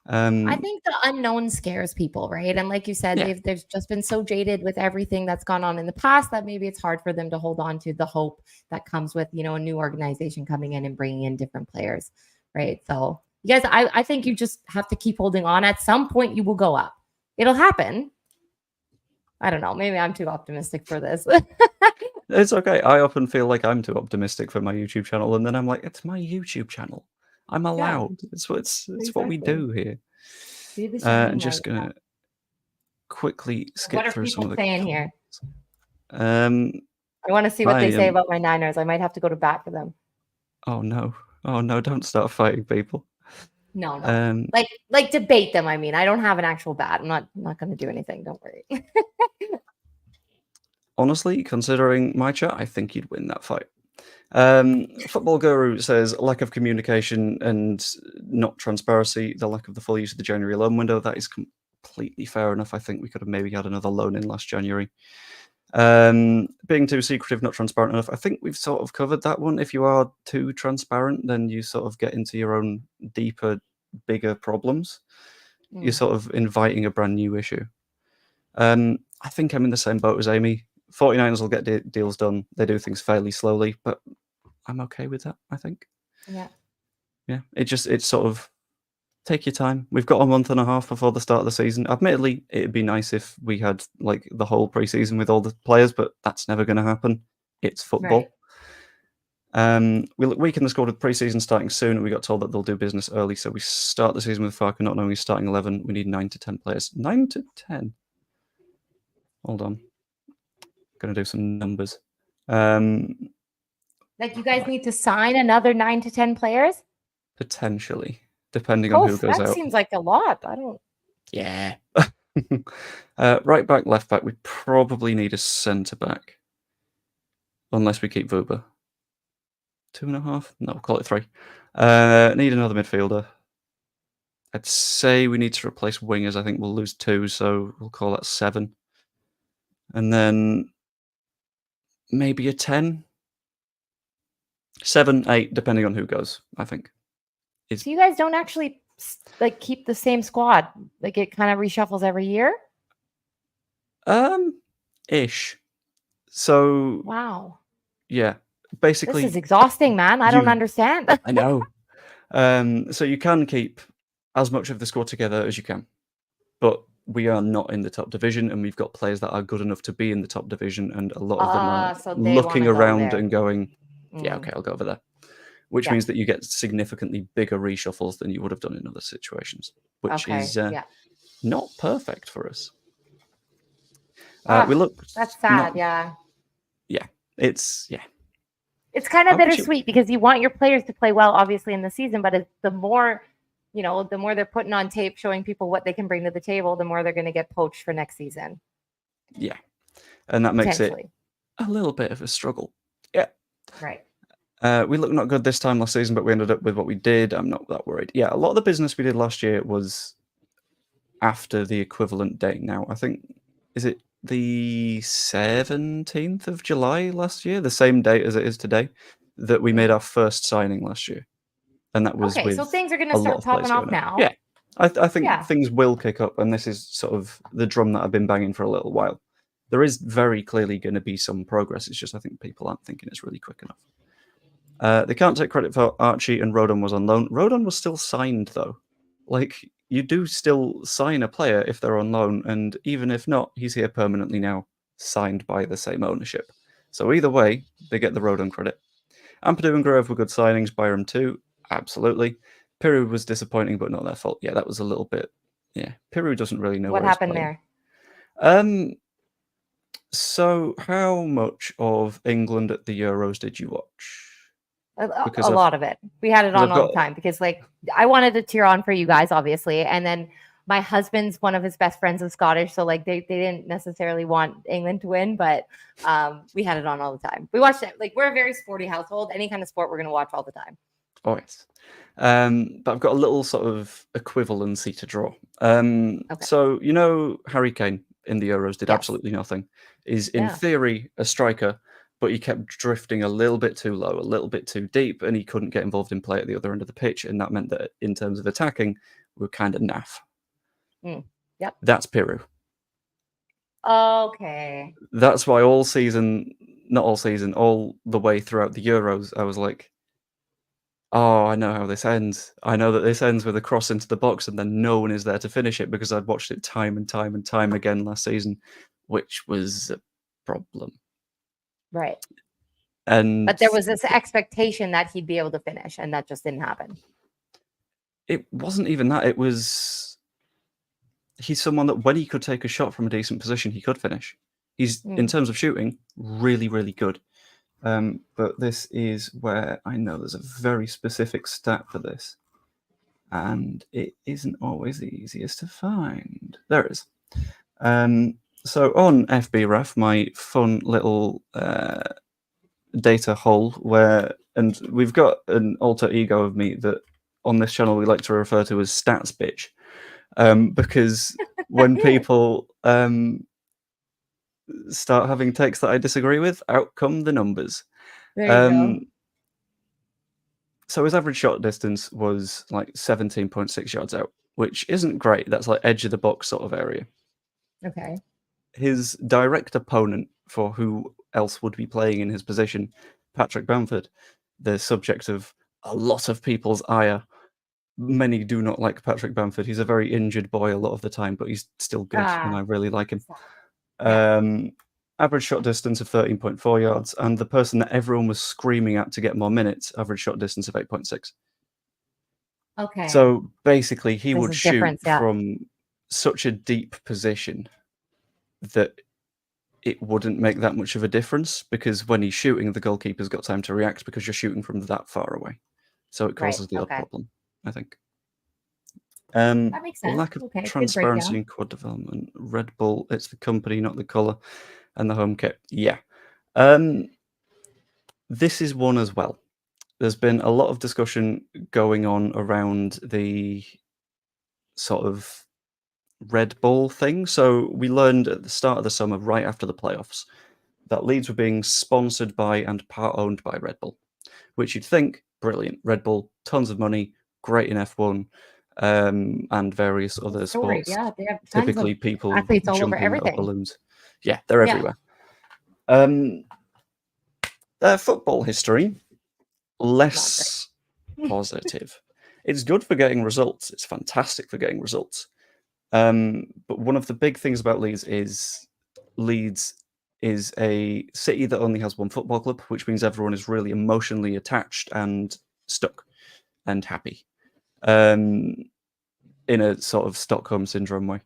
I think the unknown scares people, right? And like you said, they've just been so jaded with everything that's gone on in the past that maybe it's hard for them to hold on to the hope that comes with, a new organization coming in and bringing in different players, right? So you guys, I think you just have to keep holding on. At some point, you will go up. It'll happen. I don't know. Maybe I'm too optimistic for this. It's okay. I often feel like I'm too optimistic for my YouTube channel, and then I'm like, it's my YouTube channel. I'm allowed. It's what we do here. I'm just gonna quickly skip through some of the saying here. I want to see what they say about my Niners. I might have to go to bat for them. Oh no! Don't start fighting people. No. Like debate them. I mean, I don't have an actual bat. I'm not going to do anything. Don't worry. Honestly, considering my chat, I think you'd win that fight. Football Guru says lack of communication and not transparency, the lack of the full use of the January loan window. That is completely fair enough. I think we could have maybe had another loan in last January. Being too secretive, not transparent enough. I think we've sort of covered that one. If you are too transparent, then you sort of get into your own deeper, bigger problems. You're sort of inviting a brand new issue. I think I'm in the same boat as Amy. 49ers will get deals done. They do things fairly slowly, but I'm okay with that, I think. Yeah. It's sort of take your time. We've got a month and a half before the start of the season. Admittedly, it'd be nice if we had like the whole preseason with all the players, but that's never going to happen. It's football. Right. We weaken the squad with preseason starting soon, and we got told that they'll do business early. So we start the season with Farker not knowing he's starting 11. We need 9 to 10 players. 9 to 10. Hold on. Going to do some numbers. Like you guys need to sign another 9 to 10 players? Potentially, depending on who goes out. That seems like a lot. I don't. Yeah. Right back, left back. We probably need a centre back, unless we keep Vuba. 2.5? No, call it 3. Need another midfielder. I'd say we need to replace wingers. I think we'll lose 2, so we'll call that 7. And then maybe a 10. 7, 8, depending on who goes, I think. So you guys don't actually like keep the same squad? Like it kind of reshuffles every year? Ish. So wow. Yeah. Basically, this is exhausting, man. I don't understand. I know. So you can keep as much of the squad together as you can, but we are not in the top division, and we've got players that are good enough to be in the top division, and a lot of them are looking around and going, yeah, okay, I'll go over there. Which means that you get significantly bigger reshuffles than you would have done in other situations, which is not perfect for us. We look. That's sad. Yeah. It's kind of bittersweet because you want your players to play well, obviously, in the season, but the more they're putting on tape, showing people what they can bring to the table, the more they're going to get poached for next season. Yeah. And that makes it a little bit of a struggle. Yeah. Right. We looked not good this time last season, but we ended up with what we did. I'm not that worried. Yeah, a lot of the business we did last year was after the equivalent date now. I think, is it the 17th of July last year, the same date as it is today, that we made our first signing last year. And that was Okay, with so things are going a to lot start of players popping off going up. now. Yeah, I think Yeah. things will kick up, and this is sort of the drum that I've been banging for a little while. There is very clearly going to be some progress. It's just I think people aren't thinking it's really quick enough. They can't take credit for Archie and Rodon was on loan. Rodon was still signed, though. Like, you do still sign a player if they're on loan, and even if not, he's here permanently now, signed by the same ownership. So either way, they get the Rodon credit. Ampadu and Grove were good signings. Byram too, absolutely. Piru was disappointing, but not their fault. Yeah, that was a little bit. Yeah, Piru doesn't really know What where he's happened playing. there? So how much of England at the Euros did you watch? A lot of it. We had it on all the time because, like, I wanted to cheer on for you guys, obviously, and then my husband's one of his best friends is Scottish, so like they didn't necessarily want England to win, but we had it on all the time. We watched it. Like, we're a very sporty household. Any kind of sport we're going to watch all the time. Oh yes. But I've got a little sort of equivalency to draw. So you know Harry Kane in the Euros did absolutely nothing. Is in theory a striker, but he kept drifting a little bit too low, a little bit too deep, and he couldn't get involved in play at the other end of the pitch, and that meant that in terms of attacking, we were kind of naff. Yep. That's Piru. Okay. That's why all season, not all season, all the way throughout the Euros, I was like, oh, I know how this ends. I know that this ends with a cross into the box and then no one is there to finish it because I'd watched it time and time and time again last season, which was a problem. Right. But there was this expectation that he'd be able to finish, and that just didn't happen. It wasn't even that. It was he's someone that when he could take a shot from a decent position, he could finish. He's, in terms of shooting, really, really good. But this is where I know there's a very specific stat for this, and it isn't always the easiest to find. There it is. So on FBref, my fun little data hole and we've got an alter ego of me that on this channel we like to refer to as stats bitch, because when people start having takes that I disagree with, out come the numbers. There you go. So his average shot distance was like 17.6 yards out, which isn't great. That's like edge of the box sort of area. Okay. His direct opponent for who else would be playing in his position, Patrick Bamford, the subject of a lot of people's ire. Many do not like Patrick Bamford. He's a very injured boy a lot of the time, but he's still good, and I really like him. Average shot distance of 13.4 yards, and the person that everyone was screaming at to get more minutes, average shot distance of 8.6. Okay. So basically, he would shoot from such a deep position that it wouldn't make that much of a difference, because when he's shooting, the goalkeeper's got time to react because you're shooting from that far away. So it causes the odd problem, I think. That makes sense. Lack of transparency in quad development. Red Bull, it's the company, not the colour, and the home kit. Yeah. This is one as well. There's been a lot of discussion going on around the sort of Red Bull thing. So we learned at the start of the summer, right after the playoffs, that Leeds were being sponsored by and part-owned by Red Bull, which you'd think, brilliant. Red Bull, tons of money, great in F1, and various other sports. Yeah, they have typically people athletes all over jumping everything. up balloons. Yeah, they're everywhere. Football history, less positive. It's good for getting results. It's fantastic for getting results. But one of the big things about Leeds is a city that only has one football club, which means everyone is really emotionally attached and stuck and happy, in a sort of Stockholm syndrome way.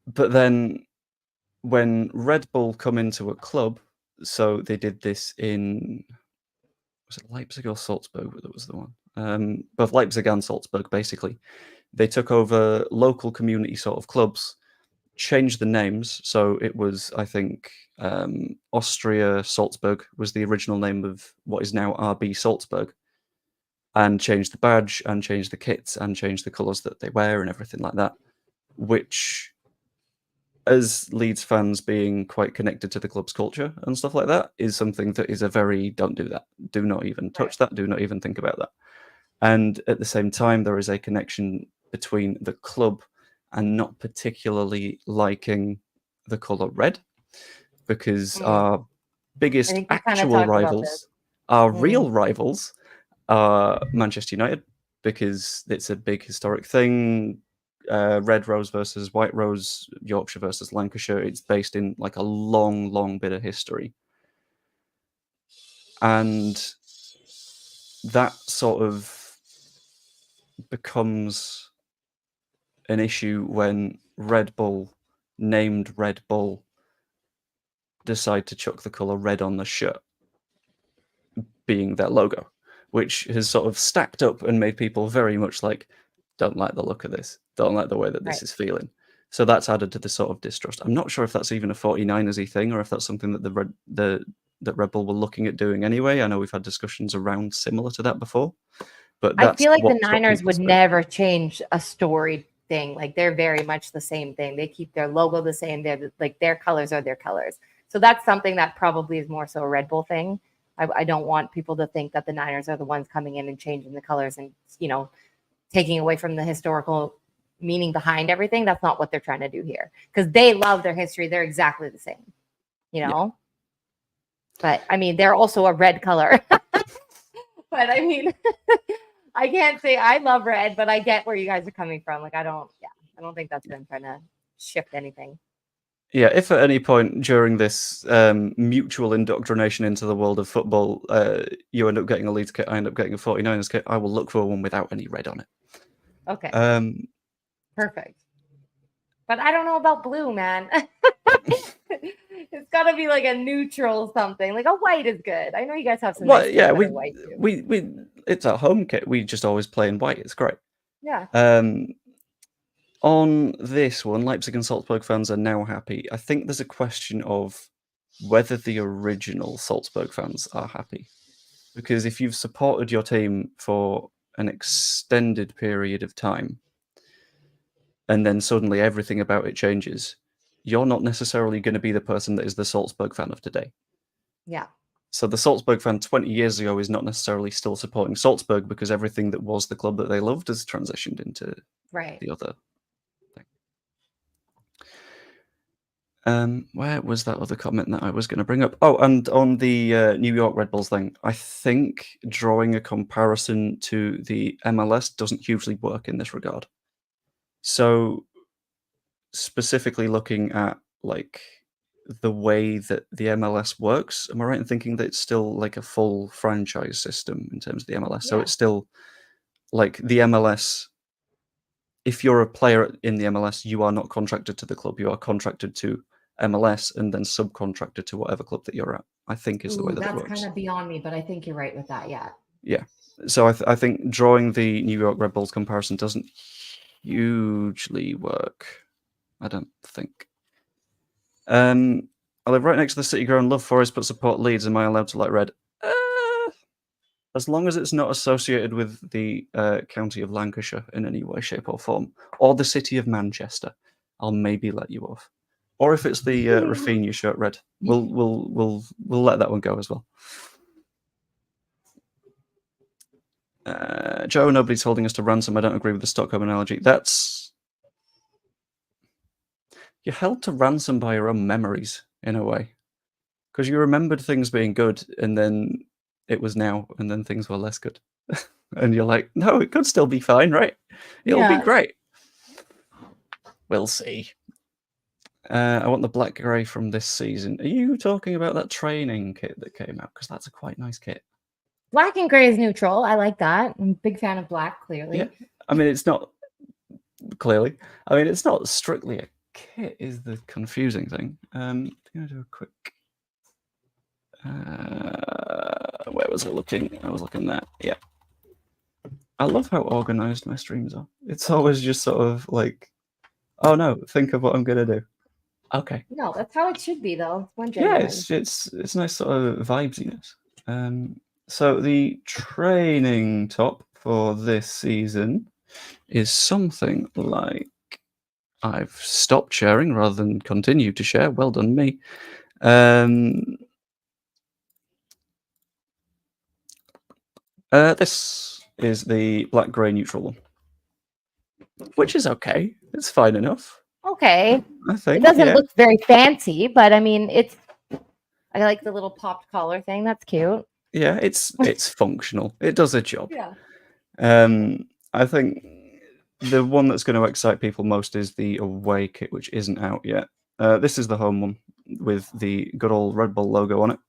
But then when Red Bull come into a club, so they did this in, was it Leipzig or Salzburg? That was the one. Both Leipzig and Salzburg, basically. They took over local community sort of clubs, changed the names. So it was, I think, Austria Salzburg was the original name of what is now RB Salzburg, and changed the badge and changed the kits and changed the colours that they wear and everything like that, which as Leeds fans being quite connected to the club's culture and stuff like that is something that is a very don't do that. Do not even touch that. Do not even think about that. And at the same time, there is a connection between the club and not particularly liking the colour red, because our I biggest think we kind of actual talked about this. rivals, our real rivals, are Manchester United, because it's a big historic thing. Red Rose versus White Rose, Yorkshire versus Lancashire. It's based in like a long bit of history. And that sort of becomes an issue when Red Bull, named Red Bull, decide to chuck the colour red on the shirt, being their logo, which has sort of stacked up and made people very much like, don't like the look of this, don't like the way that this is feeling. So that's added to the sort of distrust. I'm not sure if that's even a 49ers-y thing or if that's something that that Red Bull were looking at doing anyway. I know we've had discussions around similar to that before, but I feel like the what's got Niners people would spoken. never change a storied thing. Like they're very much the same thing. They keep their logo the same. They're like their colors are their colors. So that's something that probably is more so a Red Bull thing. I don't want people to think that the Niners are the ones coming in and changing the colors and, you know, taking away from the historical meaning behind everything. That's not what they're trying to do here, because they love their history. They're exactly the same, you know. Yeah. But I mean, they're also a red color. But I mean, I can't say I love red, but I get where you guys are coming from. Like, I don't think that's them trying to shift anything. Yeah, if at any point during this mutual indoctrination into the world of football, you end up getting a Leeds kit, I end up getting a 49ers kit, I will look for one without any red on it. Okay. Perfect. But I don't know about blue, man. It's got to be like a neutral something. Like a white is good. I know you guys have some nice kits that are white too. we it's a home kit. We just always play in white. It's great. Yeah. On this one, Leipzig and Salzburg fans are now happy. I think there's a question of whether the original Salzburg fans are happy. Because if you've supported your team for an extended period of time, and then suddenly everything about it changes, you're not necessarily going to be the person that is the Salzburg fan of today. Yeah. So the Salzburg fan 20 years ago is not necessarily still supporting Salzburg, because everything that was the club that they loved has transitioned into the other thing. Where was that other comment that I was going to bring up? Oh, and on the New York Red Bulls thing, I think drawing a comparison to the MLS doesn't hugely work in this regard. So specifically looking at like the way that the MLS works, am I right in thinking that it's still like a full franchise system in terms of the MLS? Yeah. So it's still like the MLS. If you're a player in the MLS, you are not contracted to the club. You are contracted to MLS and then subcontracted to whatever club that you're at, I think is the way that it works. That's kind of beyond me, but I think you're right with that. Yeah. Yeah. So I think drawing the New York Red Bulls comparison doesn't hugely work. I don't think. I live right next to the city ground, love Forest, but support Leeds. Am I allowed to like red? As long as it's not associated with the county of Lancashire in any way, shape, or form, or the city of Manchester, I'll maybe let you off. Or if it's the Rafinha shirt red, we'll let that one go as well. Joe, nobody's holding us to ransom. I don't agree with the Stockholm analogy. You're held to ransom by your own memories, in a way. Because you remembered things being good, and then it was now, and then things were less good. And you're like, no, it could still be fine, right? It'll be great. We'll see. I want the black grey from this season. Are you talking about that training kit that came out? Because that's a quite nice kit. Black and grey is neutral. I like that. I'm a big fan of black, clearly. Yeah. I mean, it's not clearly. I mean, it's not strictly a kit is the confusing thing. I'm going to do a quick... where was I looking? I was looking there. Yeah. I love how organized my streams are. It's always just sort of like, oh no, think of what I'm going to do. Okay. No, that's how it should be, though. Yeah, it's nice sort of vibesiness. So the training top for this season is something like I've stopped sharing rather than continue to share. Well done, me. This is the black grey neutral one, which is okay. It's fine enough. Okay. I think It doesn't yeah. look very fancy, but I mean, I like the little popped collar thing. That's cute. Yeah, it's functional. It does a job. Yeah. I think the one that's going to excite people most is the away kit, which isn't out yet. This is the home one with the good old Red Bull logo on it,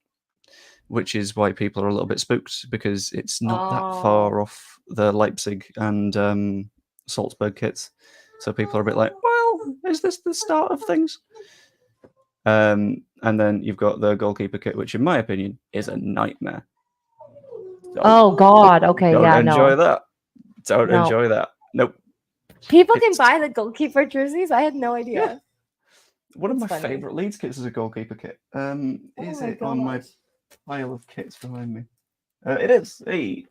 which is why people are a little bit spooked, because it's not that far off the Leipzig and Salzburg kits. So people are a bit like, well, is this the start of things? And then you've got the goalkeeper kit, which in my opinion is a nightmare. Oh God. Okay. Don't Yeah. enjoy No. that. Don't No. enjoy that. Nope. People can buy the goalkeeper jerseys. I had no idea. Yeah. One of my That's funny. favorite Leeds kits is a goalkeeper kit. Is it on my pile of kits behind me? It is. Hey.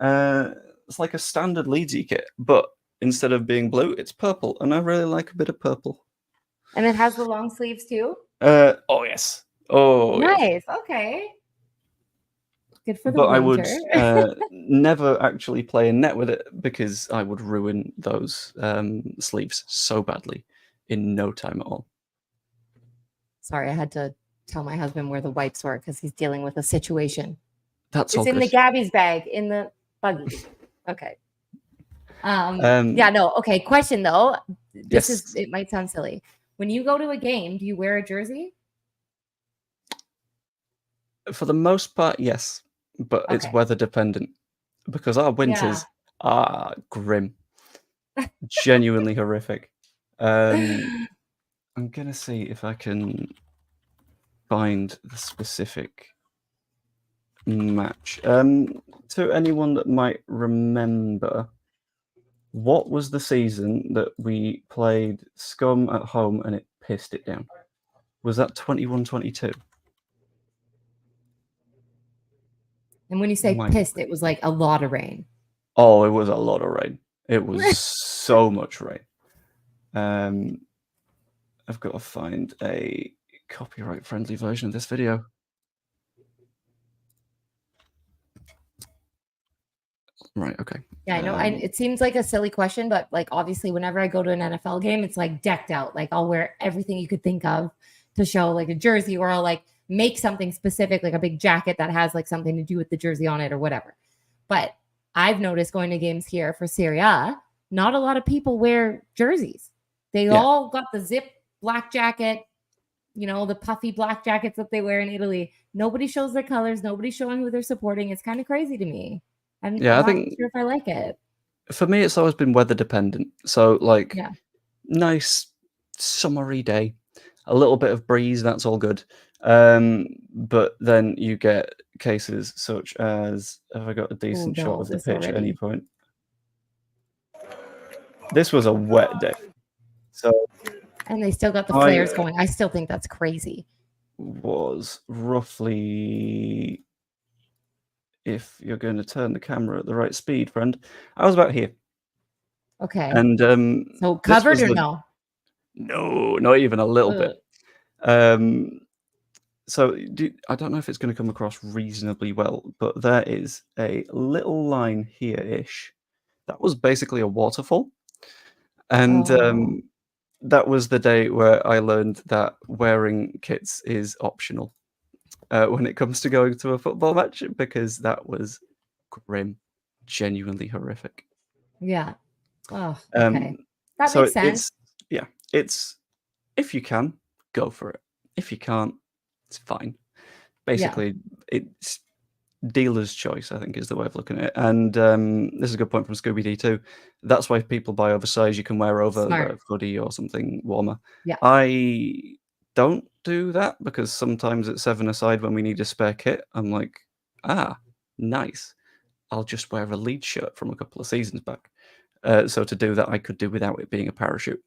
It's like a standard Leedsy kit, but instead of being blue, it's purple, and I really like a bit of purple. And it has the long sleeves too. Oh yes. Oh nice. yes. Okay. Good for the But winter. I would never actually play a net with it, because I would ruin those sleeves so badly in no time at all. Sorry, I had to tell my husband where the wipes were because he's dealing with a situation. That's it's all in good. the Gabby's bag in the buggy. Okay. Yeah, no. Okay. Question though. It might sound silly. When you go to a game, do you wear a jersey? For the most part, yes. But it's weather dependent, because our winters are grim. Genuinely horrific. I'm gonna see if I can find the specific match. To anyone that might remember, what was the season that we played Scum at home and it pissed it down? Was that 21-22? And when you say pissed, it was like a lot of rain. Oh, it was a lot of rain. It was so much rain. I've got to find a copyright-friendly version of this video. Right, okay. Yeah, I know. It seems like a silly question, but like obviously whenever I go to an NFL game, it's like decked out. Like I'll wear everything you could think of to show like a jersey, or I'll like make something specific, like a big jacket that has like something to do with the jersey on it or whatever. But I've noticed going to games here for Serie A, not a lot of people wear jerseys. They all got the zip black jacket, you know, the puffy black jackets that they wear in Italy. Nobody shows their colors. Nobody's showing who they're supporting. It's kind of crazy to me. I'm not sure if I like it. For me, it's always been weather dependent. So, like, nice summery day, a little bit of breeze, that's all good. But then you get cases such as, have I got a decent shot of the pitch at any point? This was a wet day. So, and they still got the flares going. I still think that's crazy. Was roughly, if you're going to turn the camera at the right speed, friend, I was about here. Okay. And so covered or no? No, not even a little bit. So I don't know if it's going to come across reasonably well, but there is a little line here-ish. That was basically a waterfall. And that was the day where I learned that wearing kits is optional when it comes to going to a football match, because that was grim, genuinely horrific. Yeah. Oh, okay. That makes sense. It's if you can, go for it. If you can't, it's fine. Basically, it's dealer's choice, I think, is the way of looking at it. And this is a good point from Scooby D too. That's why people buy oversized. You can wear over a hoodie or something warmer. Yeah. I don't do that, because sometimes at 7-a-side when we need a spare kit, I'm like, nice. I'll just wear a Leeds shirt from a couple of seasons back. So to do that, I could do without it being a parachute.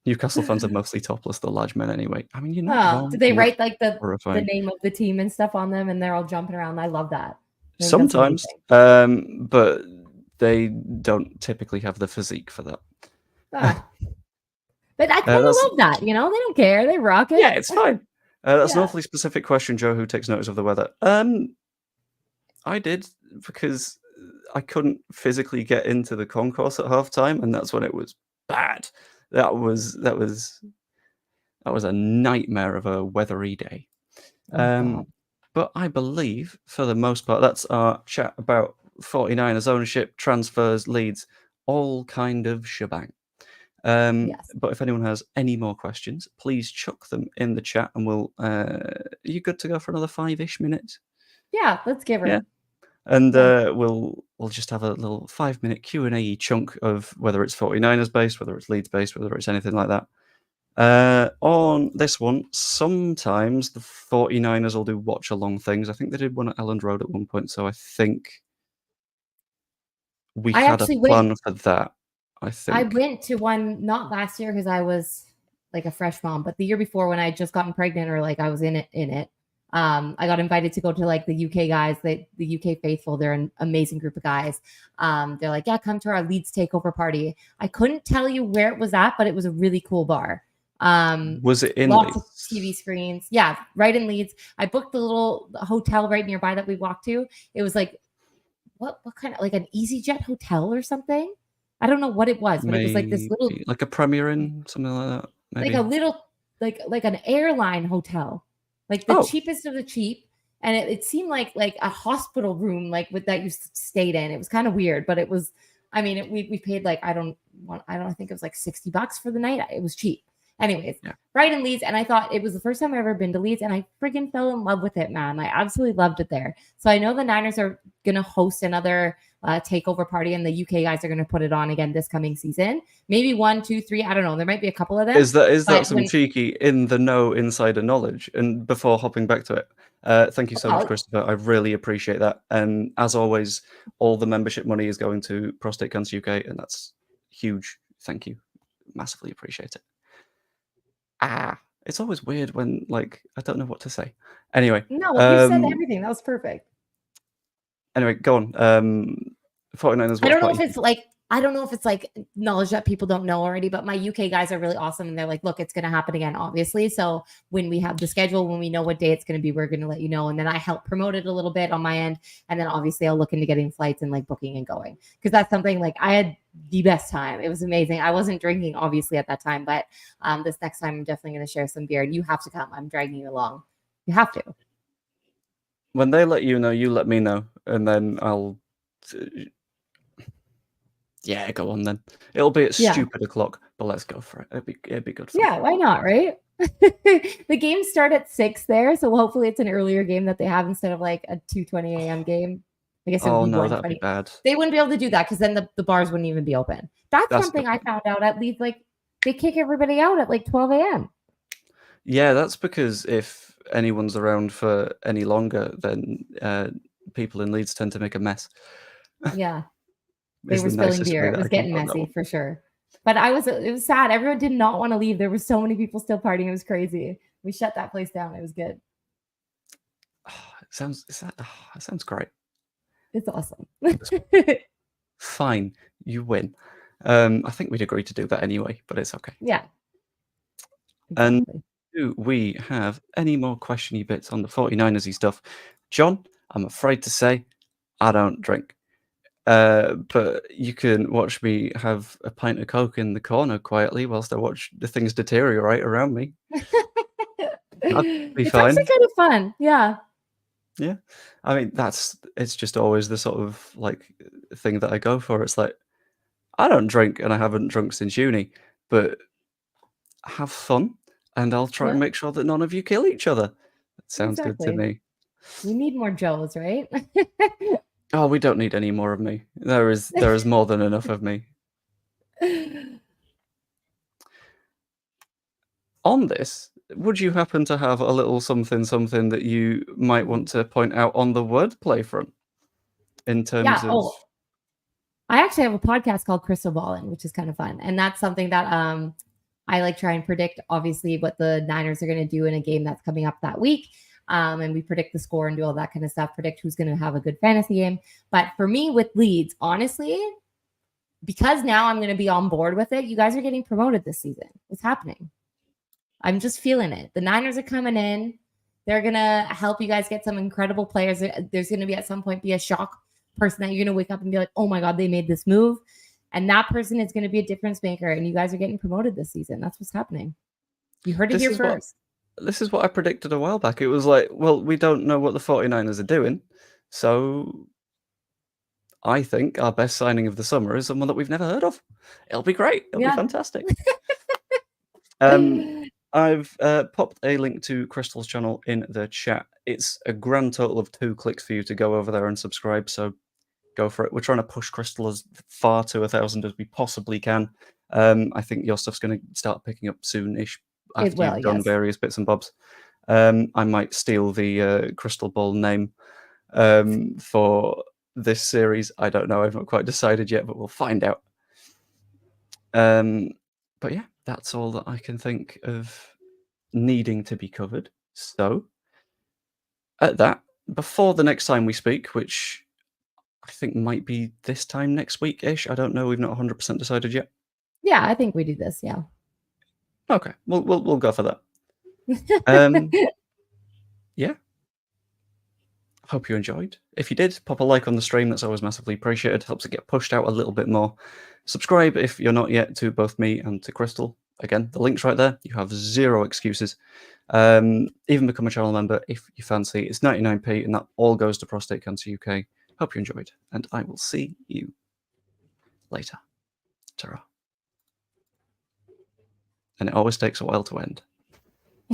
Newcastle fans are mostly topless, the large men anyway. I mean, you're not wrong. Did they write like the name of the team and stuff on them, and they're all jumping around? I love that. Sometimes, but they don't typically have the physique for that. Ah. But I kind of love that. They don't care. They rock it. Yeah, it's fine. That's an Yeah. awfully specific question, Joe, who takes notice of the weather. I did, because I couldn't physically get into the concourse at halftime, and that's when it was bad. That was a nightmare of a weathery day. Oh, God. But I believe, for the most part, that's our chat about 49ers ownership, transfers, Leeds, all kind of shebang. Yes. But if anyone has any more questions, please chuck them in the chat, and we'll. Are you good to go for another 5-ish minutes? Yeah, let's give her. Yeah. And Yeah. we'll just have a little 5-minute Q&A chunk of whether it's 49ers based, whether it's Leeds based, whether it's anything like that. On this one, sometimes the 49ers will do watch along things. I think they did one at Elland Road at one point, so I think we I had a actually plan for that. I went to one not last year because I was like a fresh mom, but the year before when I had just gotten pregnant or like I was in it. I got invited to go to like the UK guys, the UK faithful. They're an amazing group of guys. They're like, yeah, come to our Leeds takeover party. I couldn't tell you where it was at, but it was a really cool bar. Was it in Lots Leeds? of TV screens. Yeah, right in Leeds. I booked the little hotel right nearby that we walked to. It was like what kind of like an EasyJet hotel or something? I don't know what it was, but it was like this little, like a Premier Inn, something like that. Maybe. like a little, like an airline hotel, like the cheapest of the cheap. And it seemed like a hospital room, like with that you stayed in. It was kind of weird, but it was. I mean, we paid like I think it was like $60 for the night. It was cheap. Anyways, right in Leeds, and I thought it was the first time I've ever been to Leeds, and I friggin' fell in love with it, man. I absolutely loved it there. So I know the Niners are gonna host another takeover party, and the UK guys are gonna put it on again this coming season. Maybe 1, 2, 3. I don't know. There might be a couple of them. Is that some cheeky in the know insider knowledge? And before hopping back to it, thank you so much, Christopher. I really appreciate that. And as always, all the membership money is going to Prostate Cancer UK, and that's huge. Thank you. Massively appreciate it. It's always weird when I don't know what to say. Anyway. No, you said everything. That was perfect. Anyway, go on. 49ers. I don't know if it's like knowledge that people don't know already, but my UK guys are really awesome. And they're like, look, it's going to happen again, obviously. So when we have the schedule, when we know what day it's going to be, we're going to let you know. And then I help promote it a little bit on my end. And then obviously I'll look into getting flights and like booking and going. Because that's something I had the best time. It was amazing. I wasn't drinking obviously at that time, but this next time I'm definitely going to share some beer and you have to come. I'm dragging you along. You have to. When they let you know, you let me know. And then I'll... Yeah, go on then. It'll be at stupid o'clock, but let's go for it. It'd be good fun. Yeah, why not, right? The games start at 6 there, so hopefully it's an earlier game that they have instead of like a 2:20 a.m. game. I guess it would be that'd be bad. They wouldn't be able to do that because then the bars wouldn't even be open. That's something I found out at Leeds. Like they kick everybody out at like 12 a.m. Yeah, that's because if anyone's around for any longer, then people in Leeds tend to make a mess. Yeah. They were spilling beer. It was getting messy for sure. But it was sad. Everyone did not want to leave. There were so many people still partying. It was crazy. We shut that place down. It was good. That sounds great. It's awesome. Fine. You win. I think we'd agree to do that anyway, but it's okay. Yeah. Exactly. And do we have any more questiony bits on the 49ers-y stuff? John, I'm afraid to say I don't drink. But you can watch me have a pint of Coke in the corner quietly whilst I watch the things deteriorate around me. That'd be fine. It's actually kind of fun. Yeah. Yeah. I mean, it's just always the sort of thing that I go for. It's like, I don't drink and I haven't drunk since uni, but have fun and I'll try and make sure that none of you kill each other. That sounds good to me. We need more Joes, right? Oh, we don't need any more of me. There is more than enough of me. On this, would you happen to have a little something that you might want to point out on the wordplay front? In terms of... I actually have a podcast called Crystal Ballin', which is kind of fun. And that's something that I try and predict, obviously, what the Niners are going to do in a game that's coming up that week. And we predict the score and do all that kind of stuff, predict who's going to have a good fantasy game. But for me with Leeds, honestly, because now I'm going to be on board with it. You guys are getting promoted this season. It's happening. I'm just feeling it. The Niners are coming in. They're going to help you guys get some incredible players. There's going to be at some point be a shock person that you're going to wake up and be like, oh my God, they made this move. And that person is going to be a difference maker. And you guys are getting promoted this season. That's what's happening. You heard it here first. This is what I predicted a while back. It was like, well, we don't know what the 49ers are doing. So I think our best signing of the summer is someone that we've never heard of. It'll be great. It'll be fantastic. I've popped a link to Crystal's channel in the chat. It's a grand total of 2 clicks for you to go over there and subscribe. So go for it. We're trying to push Crystal as far to 1,000 as we possibly can. I think your stuff's going to start picking up soon-ish after you've done various bits and bobs. I might steal the Crystal Ball name for this series. I don't know. I've not quite decided yet, but we'll find out. But yeah, that's all that I can think of needing to be covered. So at that, before the next time we speak, which I think might be this time next week-ish. I don't know. We've not 100% decided yet. Yeah, I think we do this. Yeah. Okay, we'll go for that. Yeah. Hope you enjoyed. If you did, pop a like on the stream. That's always massively appreciated. Helps it get pushed out a little bit more. Subscribe if you're not yet to both me and to Crystal. Again, the link's right there. You have 0 excuses. Even become a channel member if you fancy. It's 99p, and that all goes to Prostate Cancer UK. Hope you enjoyed, and I will see you later. Ta-ra. And it always takes a while to end.